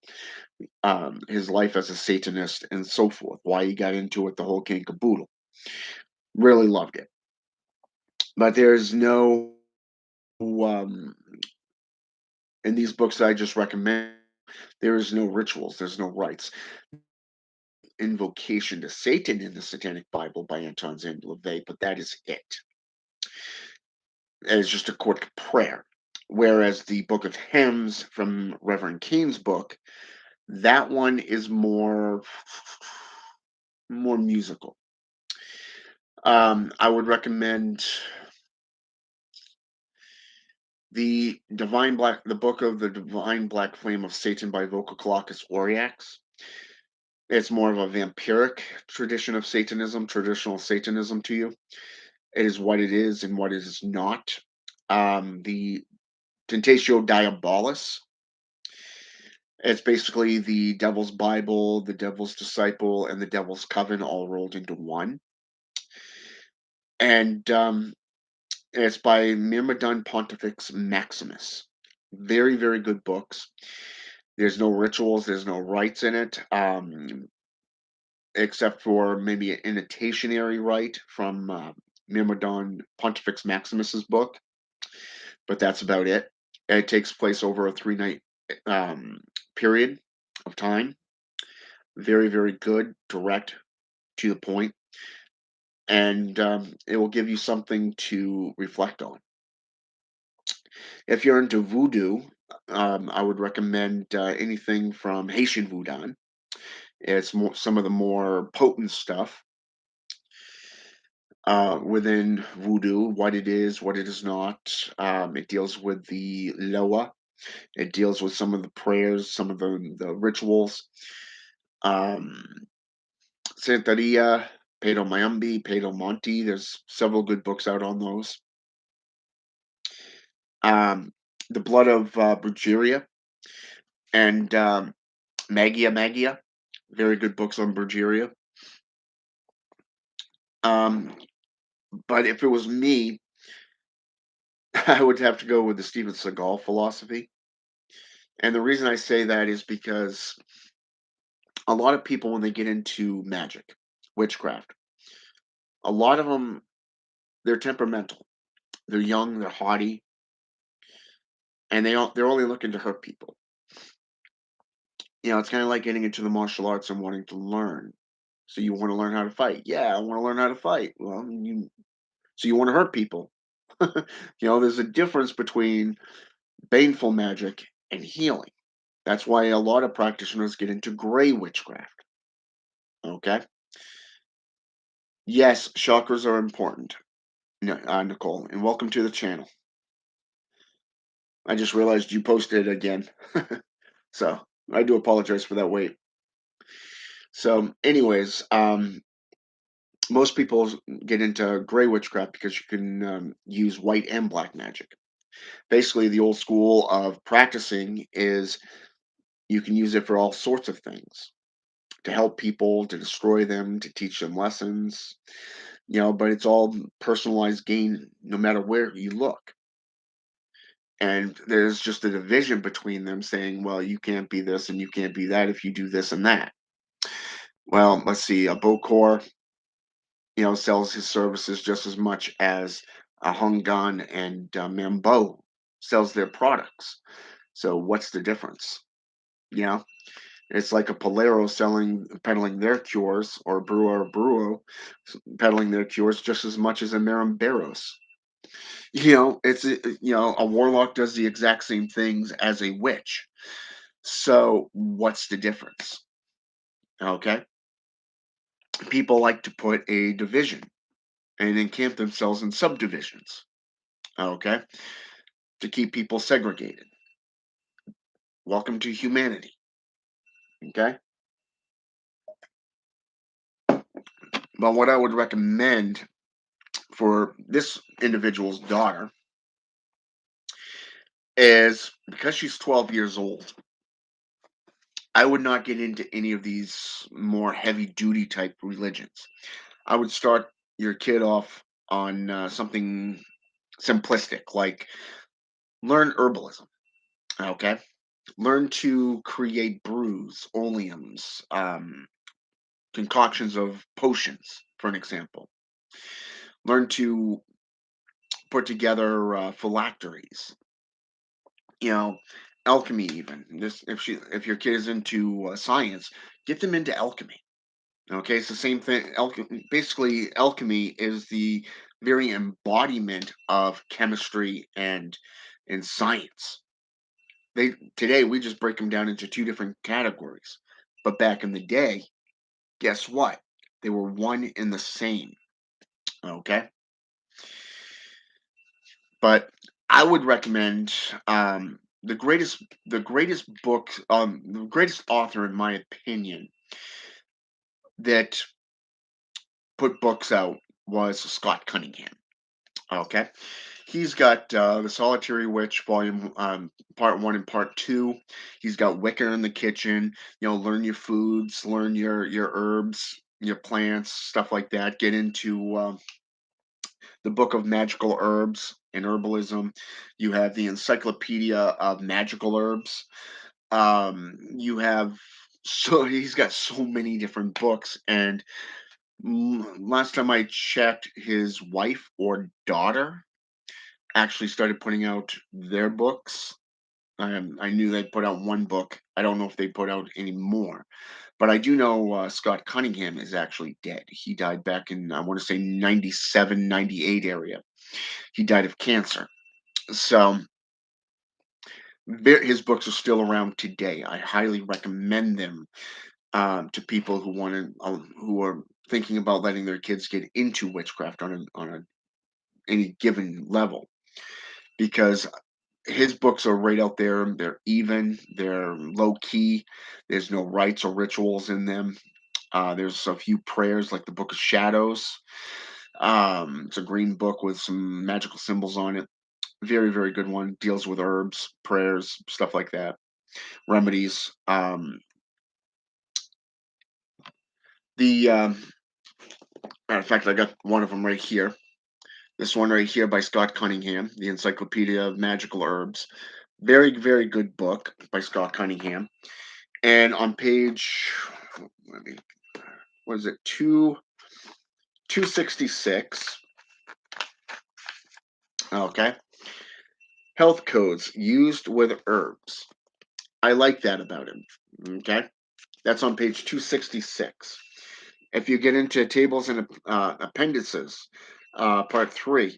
his life as a Satanist, and so forth. Why he got into it, the whole king caboodle. Really loved it. But there's no, um, in these books that I just recommend, there is no rituals, there's no rites. Invocation to Satan in the Satanic Bible by Anton Xander LaVey, but that is it. It's just a quick prayer. Whereas the Book of Hymns from Reverend Keen's book, that one is more musical. I would recommend the Book of the Divine Black Flame of Satan by Vococlocus Oriax. It's more of a vampiric tradition of Satanism, traditional Satanism to you. It is what it is and what it is not. The Tentatio Diabolus It's basically the Devil's Bible, the Devil's Disciple, and the Devil's Coven all rolled into one. And it's by Myrmidon Pontifex Maximus. Very, very good books. There's no rituals, there's no rites in it, except for maybe an initiatory rite from Myrmidon Pontifex Maximus's book, but that's about it. It takes place over a 3 night um, period of time. Very, very good, direct, to the point, and it will give you something to reflect on. If you're into voodoo, I would recommend anything from Haitian voodoo. It's more some of the more potent stuff within voodoo, what it is, what it is not. It deals with the Loa. It deals with some of the prayers, some of the rituals. Um, Santeria, Pedo Mayambi, Pedo Monte. There's several good books out on those. Um, the Blood of Brujeria and Magia. Very good books on Brujeria. Um, but if it was me, I would have to go with the Steven Seagal philosophy. And the reason I say that is because a lot of people, when they get into magic, witchcraft, a lot of them, they're temperamental. They're young, they're haughty, and they're only looking to hurt people. It's kind of like getting into the martial arts and wanting to learn. So you want to learn how to fight? Yeah, I want to learn how to fight. Well, so you want to hurt people. There's a difference between baneful magic and healing. That's why a lot of practitioners get into gray witchcraft. Okay. Yes, chakras are important, Nicole, and welcome to the channel. I just realized you posted again. So I do apologize for that wait. So, anyways, most people get into gray witchcraft because you can use white and black magic. Basically, the old school of practicing is you can use it for all sorts of things, to help people, to destroy them, to teach them lessons, but it's all personalized gain no matter where you look. And there's just a division between them saying, well, you can't be this and you can't be that if you do this and that. Well, let's see, a Bokor, sells his services just as much as a Hungan and Mambo sells their products. So what's the difference? You know, it's like a Polero peddling their cures, or a Brewer peddling their cures just as much as a Maramberos. A warlock does the exact same things as a witch. So what's the difference? Okay. People like to put a division and encamp themselves in subdivisions. Okay. To keep people segregated. Welcome to humanity. Okay. But what I would recommend for this individual's daughter is, because she's 12 years old, I would not get into any of these more heavy duty type religions. I would start your kid off on something simplistic, like learn herbalism. Okay. Learn to create brews, oleums, concoctions of potions, for an example. Learn to put together phylacteries, you know, alchemy even. This if your kid is into science, get them into alchemy. Okay, it's the same thing. Basically, alchemy is the very embodiment of chemistry and science. Today we just break them down into two different categories, but back in the day, guess what? They were one and the same. Okay, but I would recommend the greatest author, in my opinion, that put books out was Scott Cunningham. Okay, He's got the Solitary Witch, Volume Part One and Part Two. He's got Wicker in the Kitchen. Learn your foods, learn your herbs, your plants, stuff like that. Get into the Book of Magical Herbs and Herbalism. You have the Encyclopedia of Magical Herbs. You have so he's got so many different books, and last time I checked, his wife or daughter actually started putting out their books. I knew they put out one book. I don't know if they put out any more, but I do know Scott Cunningham is actually dead. He died back in, I want to say, 97, 98 area. He died of cancer. So his books are still around today. I highly recommend them to people who are thinking about letting their kids get into witchcraft on any given level, because his books are right out there. They're even. They're low key. There's no rites or rituals in them. There's a few prayers, like the Book of Shadows. It's a green book with some magical symbols on it. Very, very good one. Deals with herbs, prayers, stuff like that, remedies. The Matter of fact, I got one of them right here. This one right here by Scott Cunningham, the Encyclopedia of Magical Herbs. Very, very good book by Scott Cunningham. And on page, let me, what is it, 266, okay, health codes used with herbs. I like that about him, okay? That's on page 266. If you get into tables and appendices, part 3,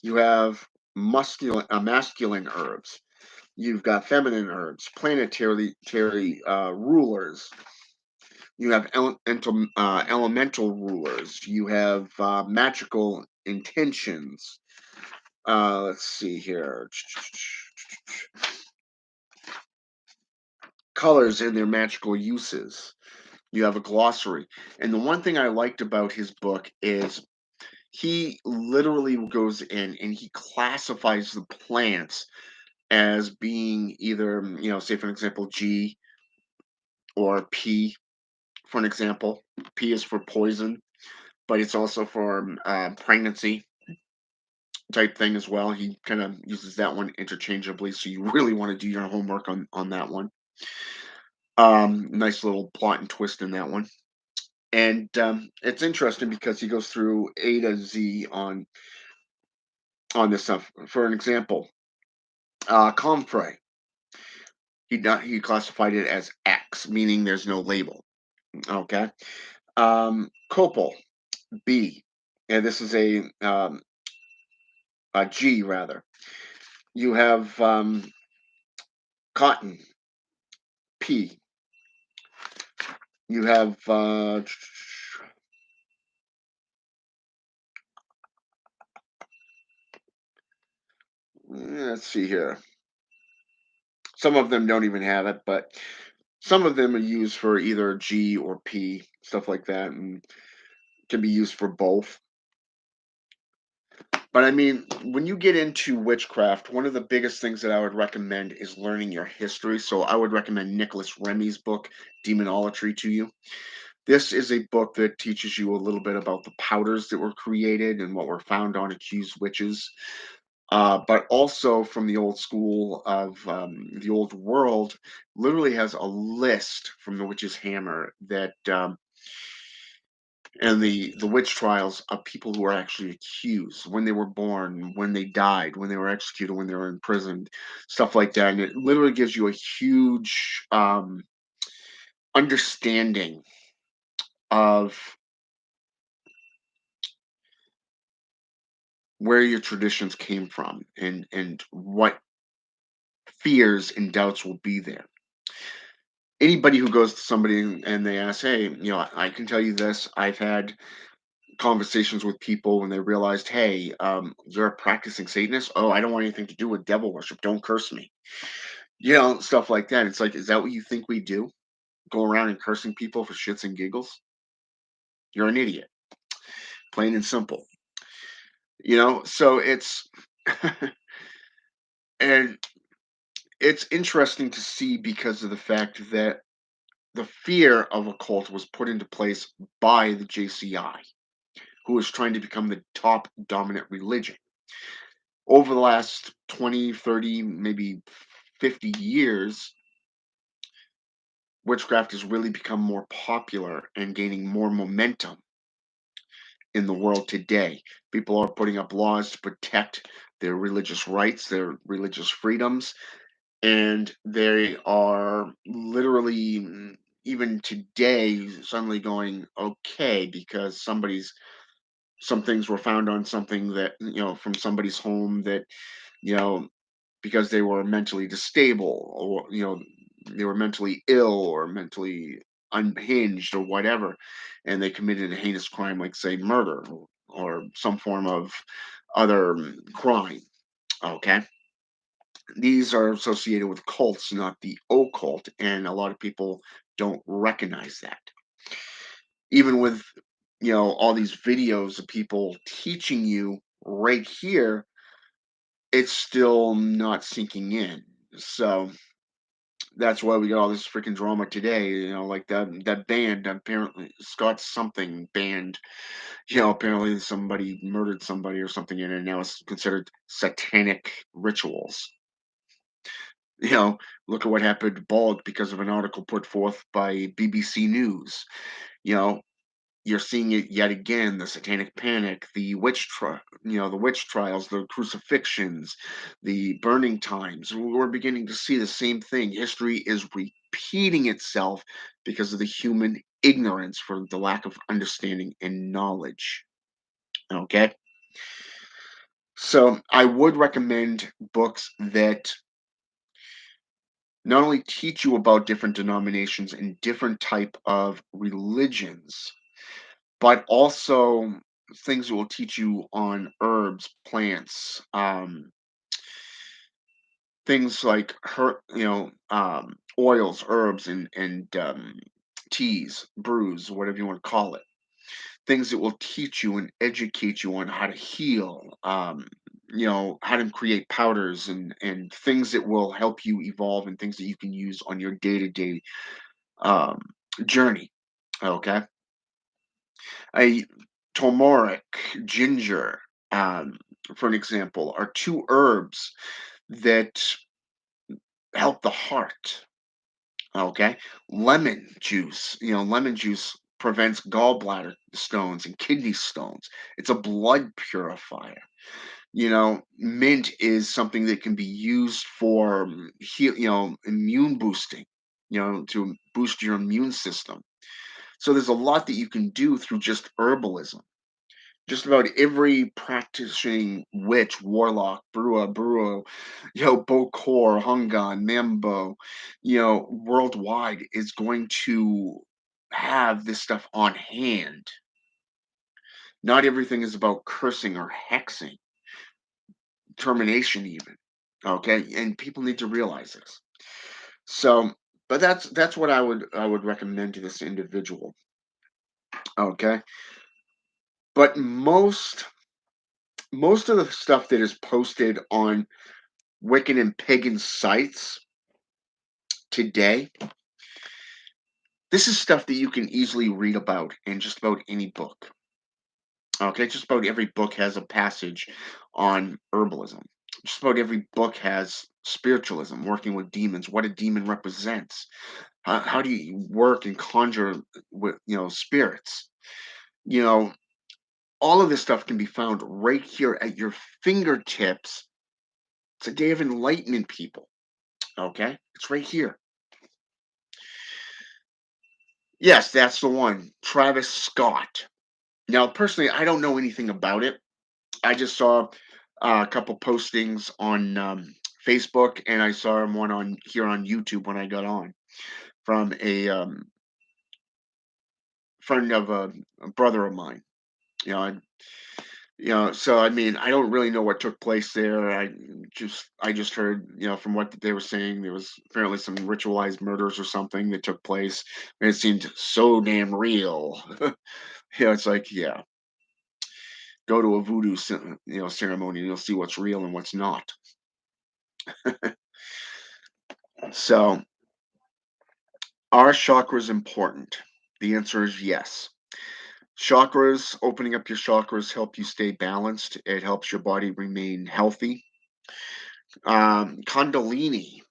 you have masculine herbs. You've got feminine herbs, planetary rulers. You have elemental rulers. You have magical intentions. Let's see here. Colors and their magical uses. You have a glossary. And the one thing I liked about his book is he literally goes in and he classifies the plants as being either, say for example, G or P, for an example. P is for poison, but it's also for pregnancy type thing as well. He kind of uses that one interchangeably, so you really want to do your homework on that one. Nice little plot and twist in that one. And it's interesting because he goes through A to Z on this stuff. For an example, comfrey, he classified it as X, meaning there's no label. Okay. Copal, B, and this is a G rather. You have cotton, P. You have let's see here. Some of them don't even have it, but some of them are used for either G or P, stuff like that, and can be used for both. But I mean, when you get into witchcraft, one of the biggest things that I would recommend is learning your history. So I would recommend Nicholas Remy's book, Demonolatry, to you. This is a book that teaches you a little bit about the powders that were created and what were found on accused witches, but also from the old school of the old world, literally has a list from the witch's hammer that and the witch trials of people who were actually accused, when they were born, when they died, when they were executed, when they were imprisoned, stuff like that. And it literally gives you a huge understanding of where your traditions came from and what fears and doubts will be there. Anybody who goes to somebody and they ask, hey, I can tell you this, I've had conversations with people when they realized, hey, you're a practicing Satanist. Oh, I don't want anything to do with devil worship. Don't curse me. Stuff like that. It's like, is that what you think we do? Go around and cursing people for shits and giggles? You're an idiot. Plain and simple. So it's And it's interesting to see because of the fact that the fear of a cult was put into place by the JCI, who was trying to become the top dominant religion. Over the last 20, 30, maybe 50 years, witchcraft has really become more popular and gaining more momentum in the world today. People are putting up laws to protect their religious rights, their religious freedoms, and they are literally even today suddenly going okay because some things were found on something that from somebody's home that you know because they were mentally distable or they were mentally ill or mentally unhinged or whatever, and they committed a heinous crime like say murder or some form of other crime. Okay, these are associated with cults, not the occult, and a lot of people don't recognize that. Even with all these videos of people teaching you right here, it's still not sinking in. So that's why we got all this freaking drama today. Like that band, apparently Scott something band. Apparently somebody murdered somebody or something in it, and now it's considered satanic rituals. You know, Look at what happened to Bald because of an article put forth by BBC News. You know, you're seeing it yet again, the satanic panic, the witch trials, the crucifixions, the burning times. We're beginning to see the same thing. History is repeating itself because of the human ignorance for the lack of understanding and knowledge. Okay? So, I would recommend books that not only teach you about different denominations and different type of religions, but also things that will teach you on herbs, plants, things like oils, herbs, and teas, brews, whatever you want to call it. Things that will teach you and educate you on how to heal, how to create powders and things that will help you evolve and things that you can use on your day to day um, journey. Okay, a turmeric, ginger, um, for an example, are two herbs that help the heart. Okay, lemon juice prevents gallbladder stones and kidney stones. It's a blood purifier. Mint is something that can be used for immune boosting. To boost your immune system. So there's a lot that you can do through just herbalism. Just about every practicing witch, warlock, brewer, Bokor, Hungan, Mambo, worldwide is going to have this stuff on hand. Not everything is about cursing or hexing, termination even. Okay, and people need to realize this. So, but that's what I would recommend to this individual. Okay, but most of the stuff that is posted on Wiccan and Pagan sites today, this is stuff that you can easily read about in just about any book. Okay, just about every book has a passage on herbalism. Just about every book has spiritualism, working with demons, what a demon represents. How do you work and conjure with spirits? You know, all of this stuff can be found right here at your fingertips. It's a day of enlightenment, people. Okay, it's right here. Yes, that's the one. Travis Scott. Now, personally, I don't know anything about it. I just saw a couple postings on Facebook, and I saw one on here on YouTube when I got on from a friend of a brother of mine. You know, and, so I mean, I don't really know what took place there. I just heard, from what they were saying, there was apparently some ritualized murders or something that took place, and it seemed so damn real. It's like, yeah. Go to a voodoo ceremony, and you'll see what's real and what's not. So, are chakras important? The answer is yes. Chakras, opening up your chakras help you stay balanced. It helps your body remain healthy. Kundalini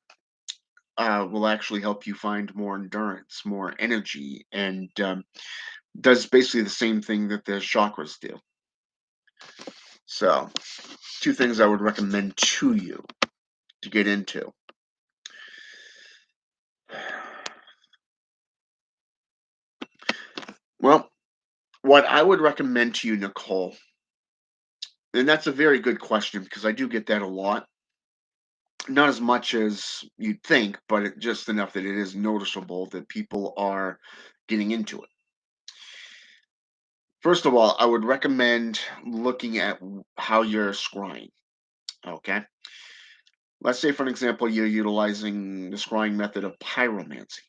will actually help you find more endurance, more energy, and does basically the same thing that the chakras do. So, two things I would recommend to you to get into. Well, what I would recommend to you, Nicole, and that's a very good question because I do get that a lot. Not as much as you'd think, but just enough that it is noticeable that people are getting into it. First of all, I would recommend looking at how you're scrying. Okay. Let's say, for an example, you're utilizing the scrying method of pyromancy.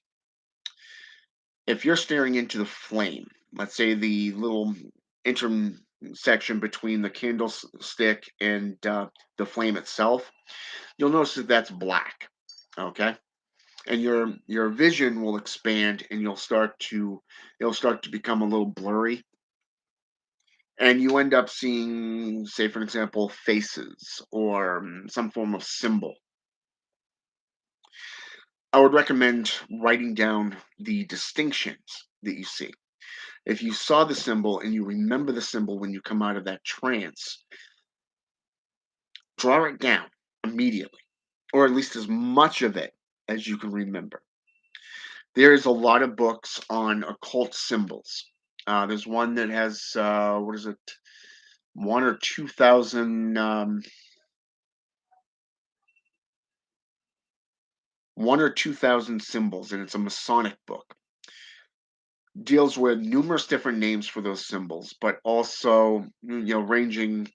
If you're staring into the flame, let's say the little intersection between the candlestick and the flame itself, you'll notice that that's black. Okay. And your vision will expand, and it'll start to become a little blurry, and you end up seeing, say for example, faces or some form of symbol. I would recommend writing down the distinctions that you see. If you saw the symbol and you remember the symbol when you come out of that trance, draw it down immediately, or at least as much of it as you can remember. There's a lot of books on occult symbols. There's one that has what is it, one or two thousand, 1 or 2 thousand symbols, and it's a Masonic book. Deals with numerous different names for those symbols, but also ranging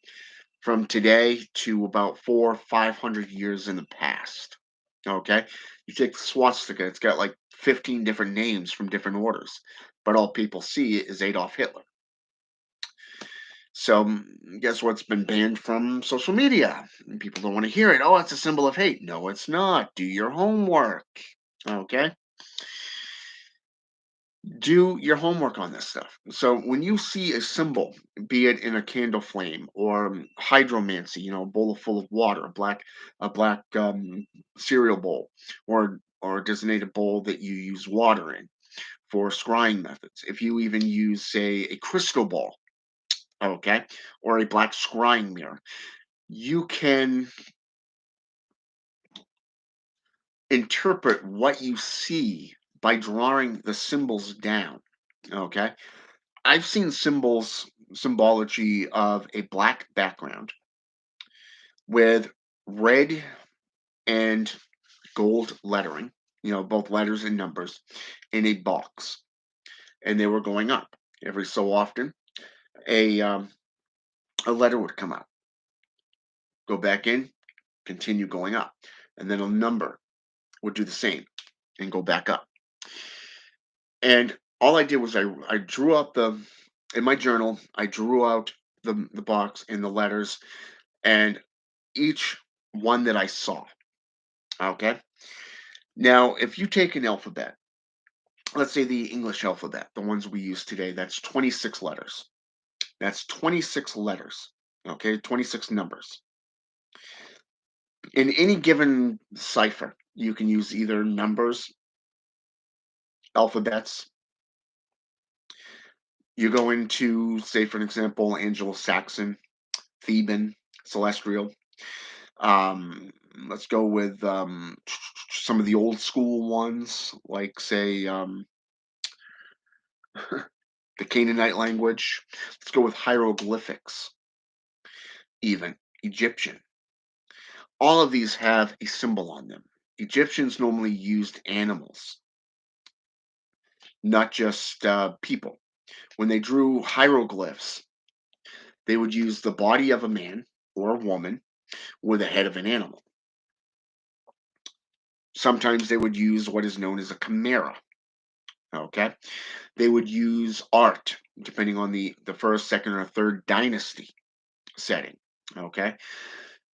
from today to about 500 years in the past. Okay, you take the swastika; it's got like 15 different names from different orders, but all people see is Adolf Hitler. So, guess what's been banned from social media? And people don't want to hear it. Oh, it's a symbol of hate. No, it's not. Do your homework. Okay? Do your homework on this stuff. So, when you see a symbol, be it in a candle flame or hydromancy, a bowl full of water, a black cereal bowl, or a designated bowl that you use water in for scrying methods. If you even use, say, a crystal ball, okay, or a black scrying mirror, you can interpret what you see by drawing the symbols down. Okay. I've seen symbology of a black background with red and gold lettering, both letters and numbers in a box. And they were going up. Every so often, a letter would come out, go back in, continue going up. And then a number would do the same and go back up. And all I did was I drew out in my journal, I drew out the box and the letters and each one that I saw. Okay. Now, if you take an alphabet, let's say the English alphabet, the ones we use today, that's 26 letters. That's 26 letters. Okay, 26 numbers. In any given cipher, you can use either numbers, alphabets. You go into, say, for an example, Anglo-Saxon, Theban, Celestial. Let's go with some of the old school ones, like say the Canaanite language. Let's go with hieroglyphics, even Egyptian. All of these have a symbol on them. Egyptians normally used animals, not just people. When they drew hieroglyphs, they would use the body of a man or a woman with the head of an animal. Sometimes they would use what is known as a chimera. Okay, they would use art, depending on the first, second, or third dynasty. setting. Okay,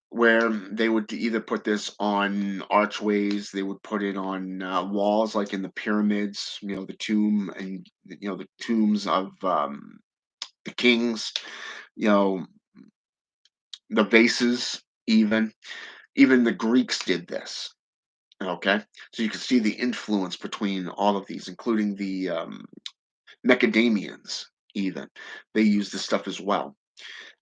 where they would either put this on archways, they would put it on walls, like in the pyramids. The tomb and the tombs of the kings. You know, the vases, even the Greeks did this. Okay, so you can see the influence between all of these, including the Macadamians. Even they use this stuff as well.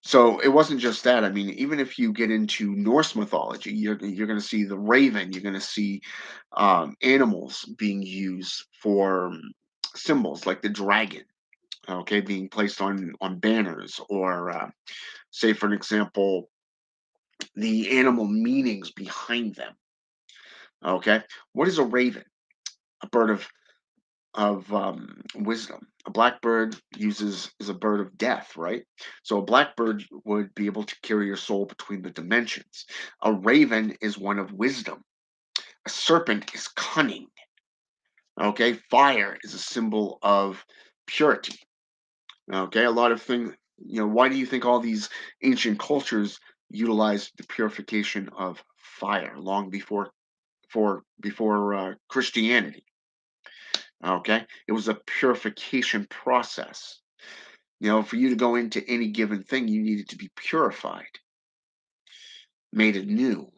So it wasn't just that. I mean, even if you get into Norse mythology, you're going to see the raven. You're going to see animals being used for symbols, like the dragon. Okay, being placed on banners, or say, for an example, the animal meanings behind them. Okay, what is a raven? A bird of wisdom. A blackbird uses is a bird of death, right? So a blackbird would be able to carry your soul between the dimensions. A raven is one of wisdom. A serpent is cunning. Okay, fire is a symbol of purity. Okay, a lot of things. Why do you think all these ancient cultures utilized the purification of fire long before Christianity? Okay, it was a purification process. For you to go into any given thing, you needed to be purified, made anew.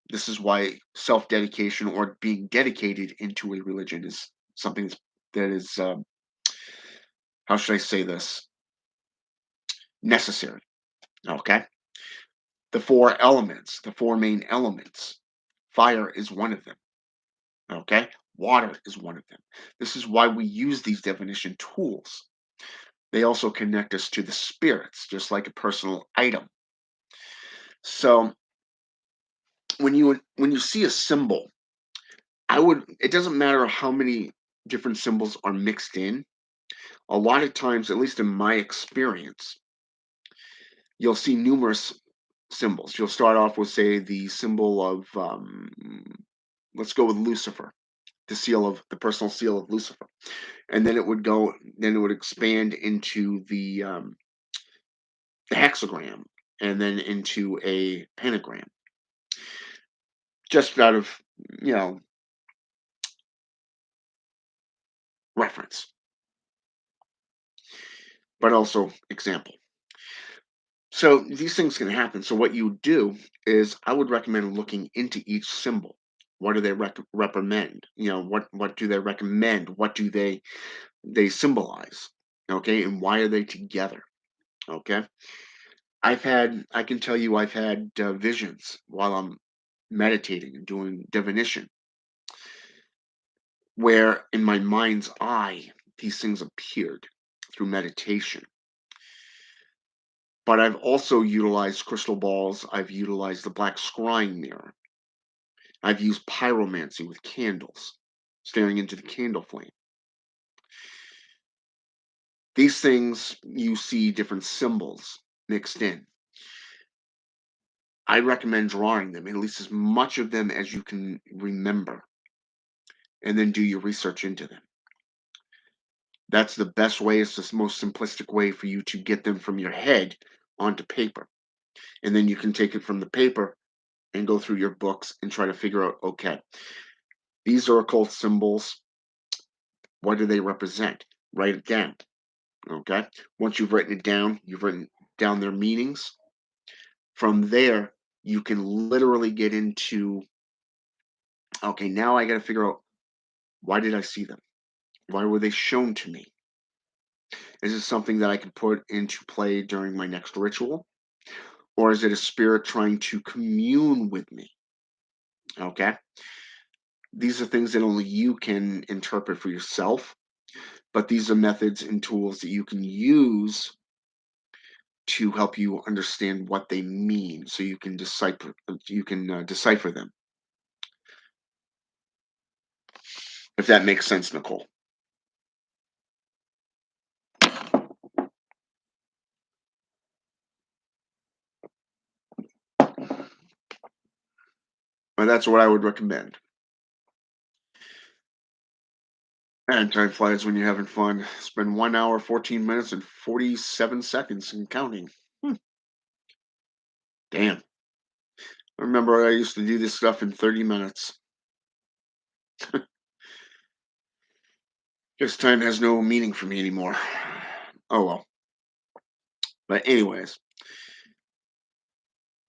This is why self-dedication, or being dedicated into a religion, is something that is, how should I say this, necessary. Okay, the four main elements. Fire is one of them. Okay, water is one of them. This is why we use these divination tools. They also connect us to the spirits, just like a personal item. So when you see a symbol, it doesn't matter how many different symbols are mixed in. A lot of times, at least in my experience, you'll see numerous symbols. You'll start off with, say, the symbol of, let's go with Lucifer, the personal seal of Lucifer, and then it would expand into the hexagram, and then into a pentagram, just out of you know reference, but also example. So these things can happen. So what you do is, I would recommend looking into each symbol. What do they recommend? What do they recommend? What do they symbolize? Okay, and why are they together? Okay, I can tell you, I've had visions while I'm meditating and doing divination, where in my mind's eye these things appeared through meditation. But I've also utilized crystal balls. I've utilized the black scrying mirror. I've used pyromancy with candles, staring into the candle flame. These things, you see different symbols mixed in. I recommend drawing them, at least as much of them as you can remember, and then do your research into them. That's the best way. It's the most simplistic way for you to get them from your head onto paper. And then you can take it from the paper and go through your books and try to figure out, okay, these are occult symbols. What do they represent? Write it down. Okay. Once you've written it down, you've written down their meanings. From there, you can literally get into, okay, now I got to figure out, why did I see them? Why were they shown to me? Is this something that I can put into play during my next ritual? Or is it a spirit trying to commune with me? Okay. These are things that only you can interpret for yourself, but these are methods and tools that you can use to help you understand what they mean, so you can decipher them, if that makes sense, Nicole. But that's what I would recommend. And time flies when you're having fun. It's been 1 hour, 14 minutes, and 47 seconds and counting. Damn. I remember I used to do this stuff in 30 minutes. Guess time has no meaning for me anymore. Oh well. But anyways,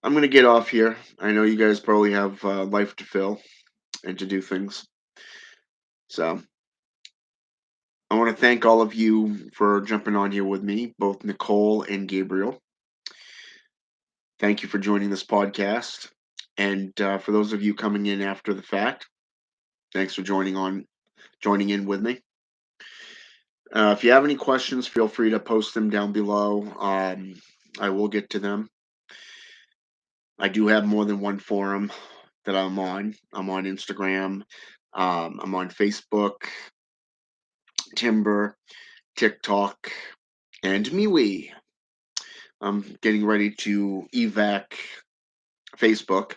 I'm gonna get off here. I know you guys probably have life to fill and to do things. So I want to thank all of you for jumping on here with me, both Nicole and Gabriel. Thank you for joining this podcast. And for those of you coming in after the fact, thanks for joining in with me. If you have any questions, feel free to post them down below. I will get to them. I do have more than one forum that I'm on. I'm on Instagram. I'm on Facebook, Timber, TikTok, and MeWe. I'm getting ready to evac Facebook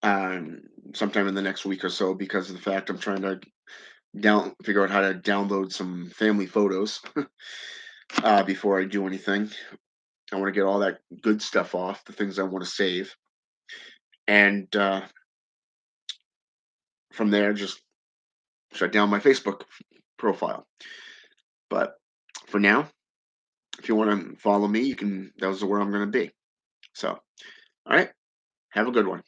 um, sometime in the next week or so because of the fact I'm trying to figure out how to download some family photos before I do anything. I want to get all that good stuff off, the things I want to save, and from there just shut down my Facebook profile. But for now, if you want to follow me, you can. Those are where I'm going to be. So, all right, have a good one.